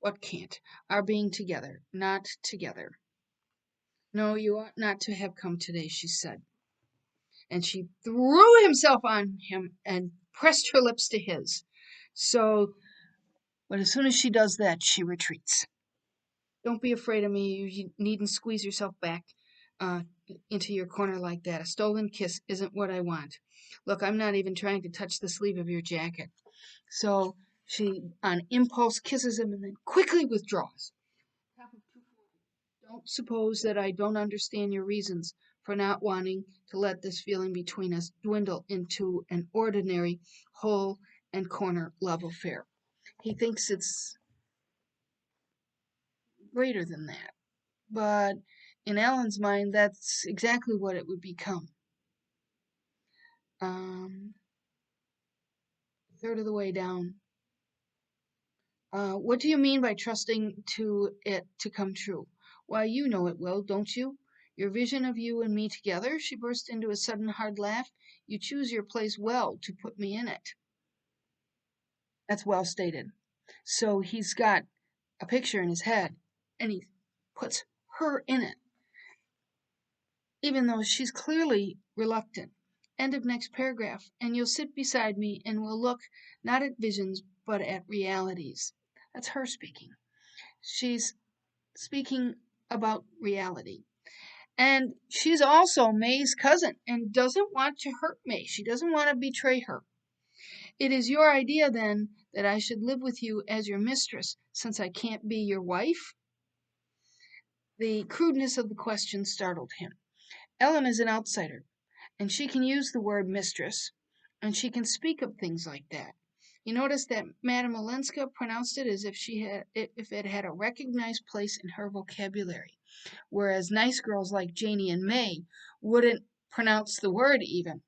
What can't? Our being together, not together. No, you ought not to have come today, she said. And she threw himself on him and pressed her lips to his. But as soon as she does that, she retreats. Don't be afraid of me. You needn't squeeze yourself back uh, into your corner like that. A stolen kiss isn't what I want. Look, I'm not even trying to touch the sleeve of your jacket. So she, on impulse, kisses him and then quickly withdraws. Don't suppose that I don't understand your reasons for not wanting to let this feeling between us dwindle into an ordinary hole and corner love affair. He thinks it's greater than that. But in Alan's mind, that's exactly what it would become. Third of the way down. What do you mean by trusting to it to come true? Why, you know it will, don't you? Your vision of you and me together, she burst into a sudden hard laugh. You choose your place well to put me in it. That's well stated. So he's got a picture in his head, and he puts her in it, even though she's clearly reluctant. End of next paragraph. And you'll sit beside me and we'll look not at visions but at realities. That's her speaking. She's speaking about reality. And she's also May's cousin and doesn't want to hurt May. She doesn't want to betray her. It is your idea, then, that I should live with you as your mistress, since I can't be your wife? The crudeness of the question startled him. Ellen is an outsider, and she can use the word mistress, and she can speak of things like that. You notice that Madame Olenska pronounced it as if it had a recognized place in her vocabulary, whereas nice girls like Janie and May wouldn't pronounce the word even.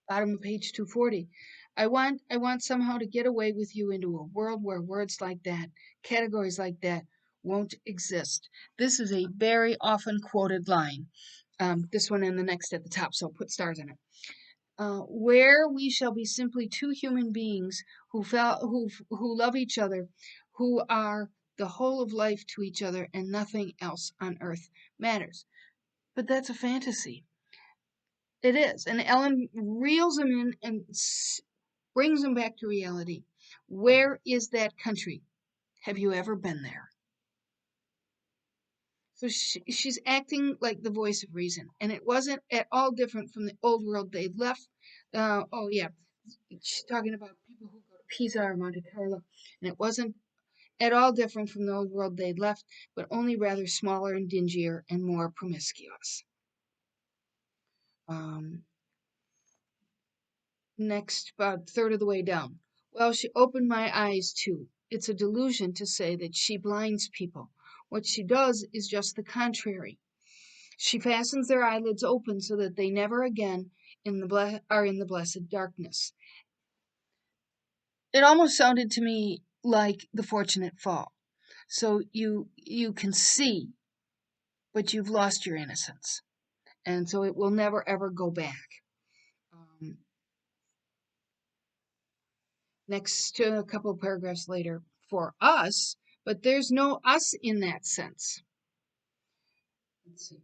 Bottom of page 240. I want somehow to get away with you into a world where words like that, categories like that, won't exist. This is a very often quoted line. This one and the next at the top, so put stars in it. Where we shall be simply two human beings who love each other, who are the whole of life to each other, and nothing else on earth matters. But that's a fantasy. It is. And Ellen reels him in and brings him back to reality. Where is that country? Have you ever been there? So she's acting like the voice of reason. And it wasn't at all different from the old world they'd left. Oh, yeah. She's talking about people who go to Pisa or Monte Carlo. And it wasn't at all different from the old world they'd left, but only rather smaller and dingier and more promiscuous. Um, Next, about a third of the way down. Well, she opened my eyes too. It's a delusion to say that she blinds people. What she does is just the contrary. She fastens their eyelids open so that they never again are in the blessed darkness. It almost sounded to me like the fortunate fall. So you can see, but you've lost your innocence, and so it will never ever go back. Um, Next to a couple of paragraphs later, for us, but there's no us in that sense. Let's see.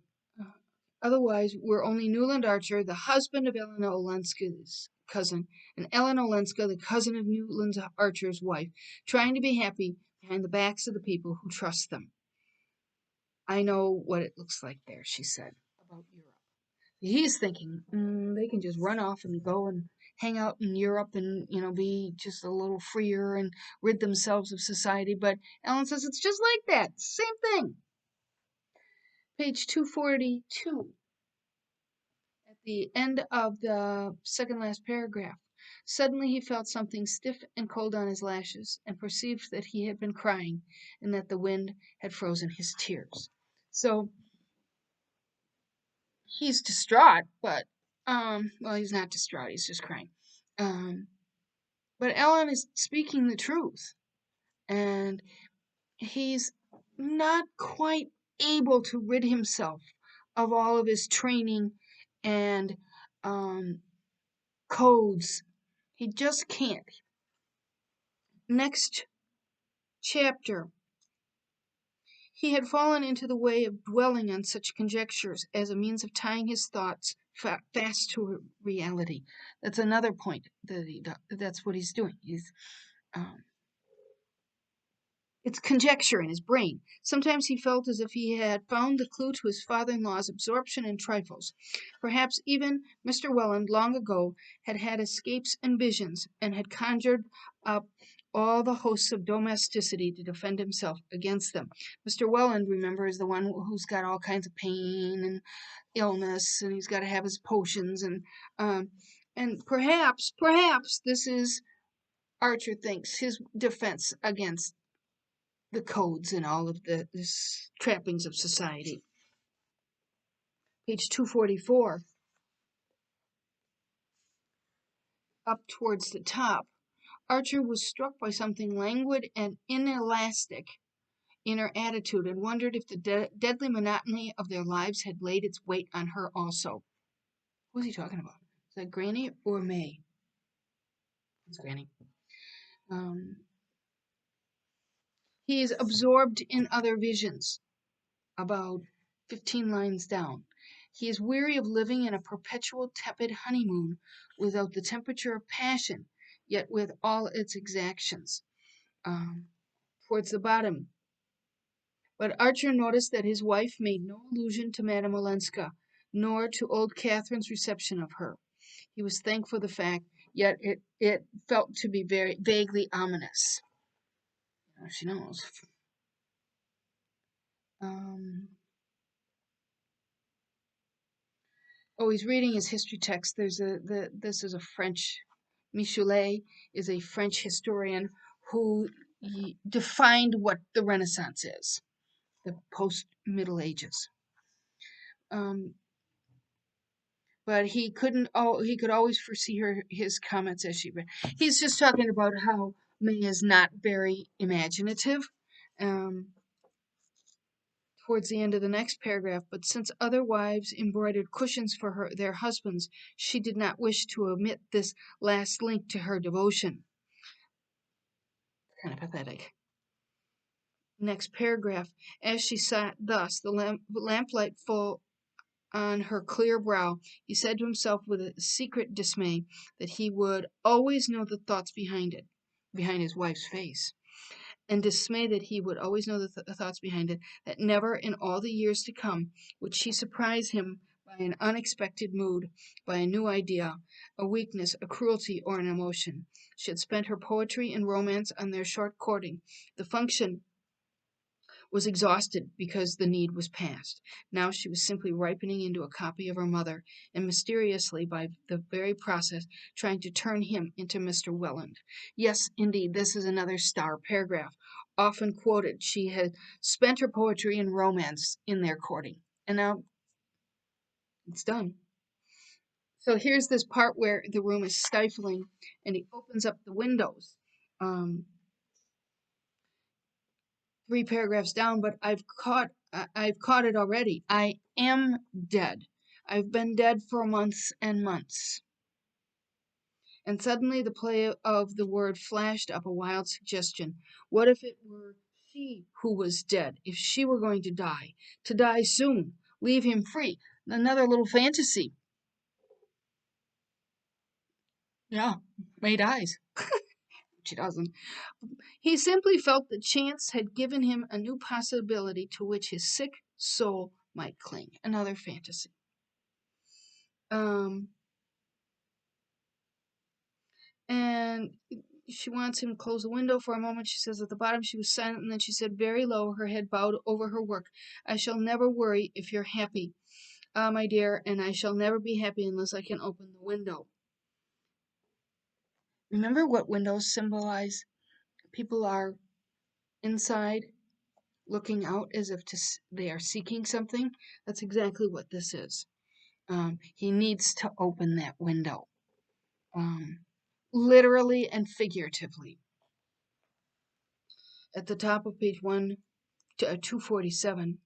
Otherwise, we're only Newland Archer, the husband of Ellen Olenska's cousin, and Ellen Olenska, the cousin of Newland Archer's wife, trying to be happy behind the backs of the people who trust them. I know what it looks like there, she said, about Europe. He's thinking they can just run off and go and hang out in Europe and, be just a little freer and rid themselves of society. But Ellen says it's just like that. Same thing. Page 242. At the end of the second last paragraph. Suddenly he felt something stiff and cold on his lashes and perceived that he had been crying and that the wind had frozen his tears. So he's distraught, but well, he's not distraught, he's just crying. But Ellen is speaking the truth, and he's not quite able to rid himself of all of his training and codes. He just can't. Next chapter. He had fallen into the way of dwelling on such conjectures as a means of tying his thoughts fast to reality. That's another point that's what he's doing. Um, It's conjecture in his brain. Sometimes he felt as if he had found the clue to his father-in-law's absorption in trifles. Perhaps even Mr. Welland long ago had had escapes and visions, and had conjured up all the hosts of domesticity to defend himself against them. Mr. Welland, remember, is the one who's got all kinds of pain and illness, and he's got to have his potions, and perhaps this is, Archer thinks, his defense against the codes and all of the trappings of society. Page 244, up towards the top, Archer was struck by something languid and inelastic in her attitude, and wondered if the deadly monotony of their lives had laid its weight on her also. Who's he talking about? Is that Granny or May? It's Granny. He is absorbed in other visions, about 15 lines down. He is weary of living in a perpetual tepid honeymoon without the temperature of passion, yet with all its exactions. Towards the bottom. But Archer noticed that his wife made no allusion to Madame Olenska, nor to old Catherine's reception of her. He was thankful for the fact, yet it felt to be very vaguely ominous. She knows. He's reading his history text. This is a French, Michelet is a French historian who defined what the Renaissance is, the post-Middle Ages. But he could always foresee his comments as she read. He's just talking about how May is not very imaginative. Towards the end of the next paragraph, but since other wives embroidered cushions for their husbands, she did not wish to omit this last link to her devotion. Kind of pathetic. Next paragraph. As she sat thus, the lamplight full on her clear brow, he said to himself with a secret dismay that he would always know the thoughts behind his wife's face. And dismay that he would always know the thoughts behind it, that never in all the years to come would she surprise him by an unexpected mood, by a new idea, a weakness, a cruelty, or an emotion. She had spent her poetry and romance on their short courting. The function was exhausted because the need was past. Now she was simply ripening into a copy of her mother, and mysteriously, by the very process, trying to turn him into Mr. Welland. Yes, indeed, this is another star paragraph. Often quoted, she had spent her poetry and romance in their courting. And now it's done. So here's this part where the room is stifling, and he opens up the windows. 3 paragraphs down, but I've caught it already. I am dead. I've been dead for months and months. And suddenly the play of the word flashed up a wild suggestion. What if it were she who was dead, if she were going to die soon, leave him free? Another little fantasy. Yeah, May dies. She doesn't. He simply felt that chance had given him a new possibility to which his sick soul might cling. Another fantasy. And she wants him to close the window for a moment. She says at the bottom she was silent, and then she said very low, her head bowed over her work, I shall never worry if you're happy, my dear, and I shall never be happy unless I can open the window. Remember what windows symbolize? People are inside looking out as if they are seeking something. That's exactly what this is. He needs to open that window. literally and figuratively. At the top of page 247,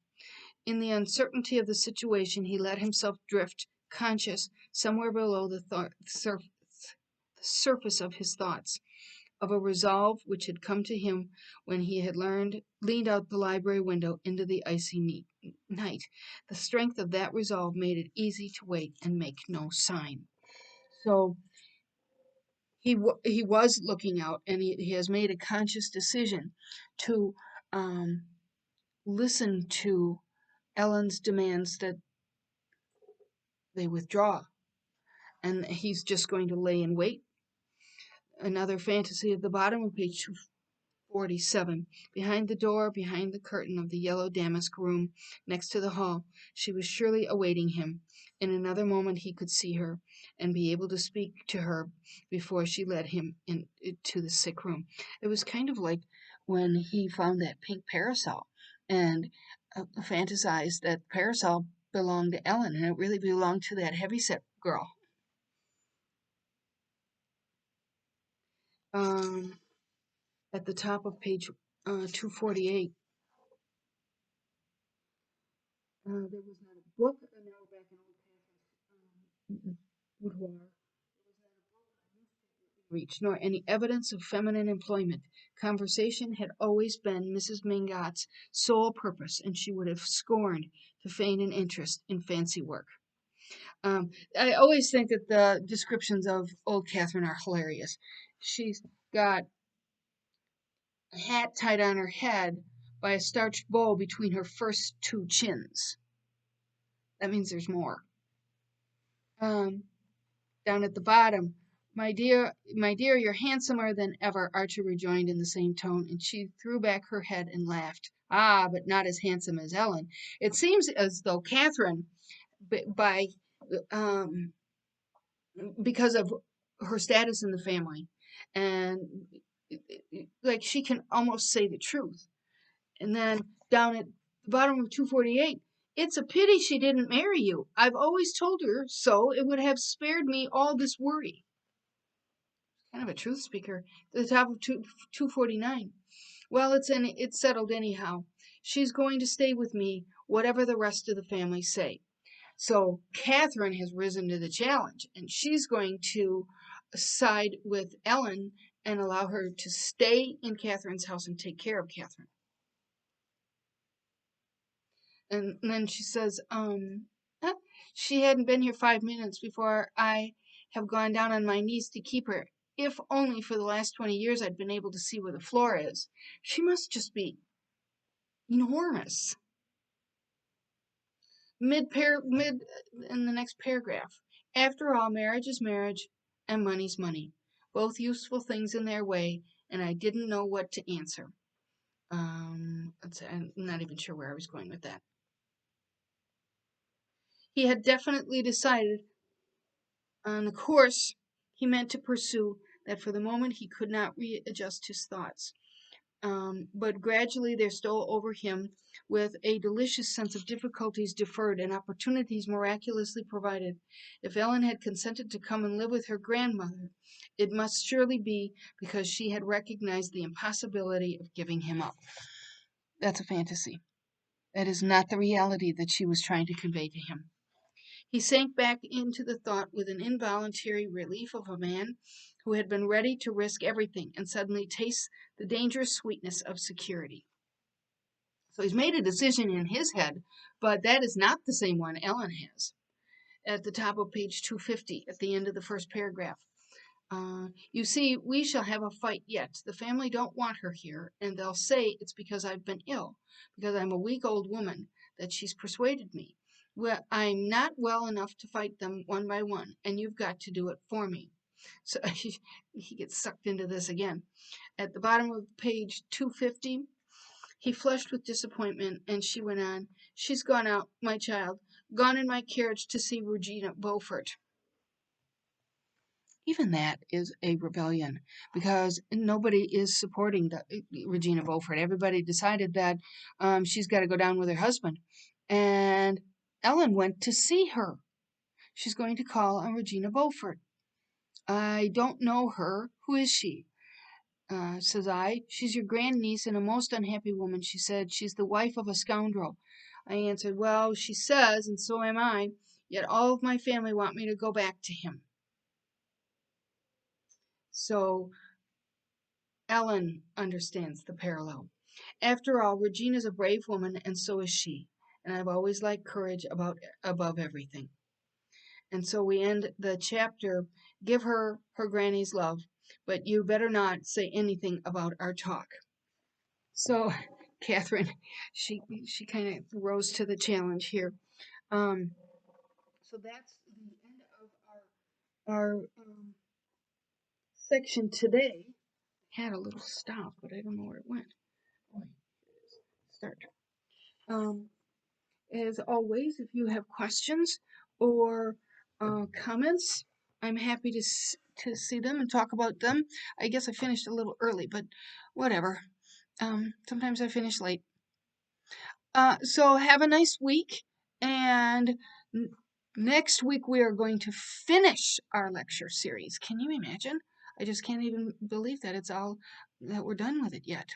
in the uncertainty of the situation, he let himself drift, conscious, somewhere below the surface of his thoughts, of a resolve which had come to him when he had leaned out the library window into the icy night. The strength of that resolve made it easy to wait and make no sign. So he was looking out, and he has made a conscious decision to um, listen to Ellen's demands that they withdraw, and he's just going to lay in wait. Another fantasy at the bottom of page 247. Behind the door, behind the curtain of the yellow damask room next to the hall, she was surely awaiting him. In another moment he could see her and be able to speak to her before she led him into the sick room. It was kind of like when he found that pink parasol and fantasized that parasol belonged to Ellen, and it really belonged to that heavyset girl. Um, at the top of page 248, there was not a book, and now we're back in Old Catherine's boudoir, reach, nor any evidence of feminine employment. Conversation had always been Mrs. Mingott's sole purpose, and she would have scorned to feign an interest in fancy work. I always think that the descriptions of Old Catherine are hilarious. She's got a hat tied on her head by a starched bow between her first two chins. That means there's more. Um, Down at the bottom, my dear, you're handsomer than ever, Archer rejoined in the same tone, and she threw back her head and laughed. Ah, but not as handsome as Ellen. It seems as though Catherine, by um, because of her status in the family, and like she can almost say the truth. And then down at the bottom of 248, it's a pity she didn't marry you. I've always told her so. It would have spared me all this worry. Kind of a truth speaker. At the top of 249. Well, it's settled anyhow. She's going to stay with me, whatever the rest of the family say. So Catherine has risen to the challenge, and she's going to side with Ellen and allow her to stay in Catherine's house and take care of Catherine. And then she says, she hadn't been here 5 minutes before I have gone down on my knees to keep her. If only for the last 20 years I'd been able to see where the floor is. She must just be enormous. Mid in the next paragraph. After all, marriage is marriage and money's money. Both useful things in their way, and I didn't know what to answer. I'm not even sure where I was going with that. He had definitely decided on the course he meant to pursue, that for the moment he could not readjust his thoughts. But gradually there stole over him with a delicious sense of difficulties deferred and opportunities miraculously provided. If Ellen had consented to come and live with her grandmother, it must surely be because she had recognized the impossibility of giving him up. That's a fantasy. That is not the reality that she was trying to convey to him. He sank back into the thought with an involuntary relief of a man who had been ready to risk everything and suddenly tastes the dangerous sweetness of security. So he's made a decision in his head, but that is not the same one Ellen has. At the top of page 250, at the end of the first paragraph. You see, we shall have a fight yet. The family don't want her here, and they'll say it's because I've been ill, because I'm a weak old woman, that she's persuaded me. Well, I'm not well enough to fight them one by one, and you've got to do it for me. So he gets sucked into this again. At the bottom of page 250, he flushed with disappointment, and she went on, she's gone out, my child, gone in my carriage to see Regina Beaufort. Even that is a rebellion, because nobody is supporting Regina Beaufort. Everybody decided that she's got to go down with her husband. And Ellen went to see her. She's going to call on Regina Beaufort. I don't know her. Who is she? Says I. She's your grandniece and a most unhappy woman, she said. She's the wife of a scoundrel. I answered, well, she says, and so am I, yet all of my family want me to go back to him. So Ellen understands the parallel. After all, Regina's a brave woman, and so is she. And I've always liked courage above everything. And so we end the chapter. Give her her granny's love, but you better not say anything about our talk. So Catherine, she kind of rose to the challenge here. Um, so that's the end of our section today. Had a little stop, but I don't know where it went. Oh, start. Um, as always, if you have questions or comments, I'm happy to see them and talk about them. I guess I finished a little early, but whatever. Sometimes I finish late. So have a nice week, and next week we are going to finish our lecture series. Can you imagine? I just can't even believe that that we're done with it yet.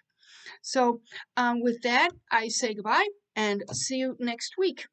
So with that, I say goodbye and see you next week.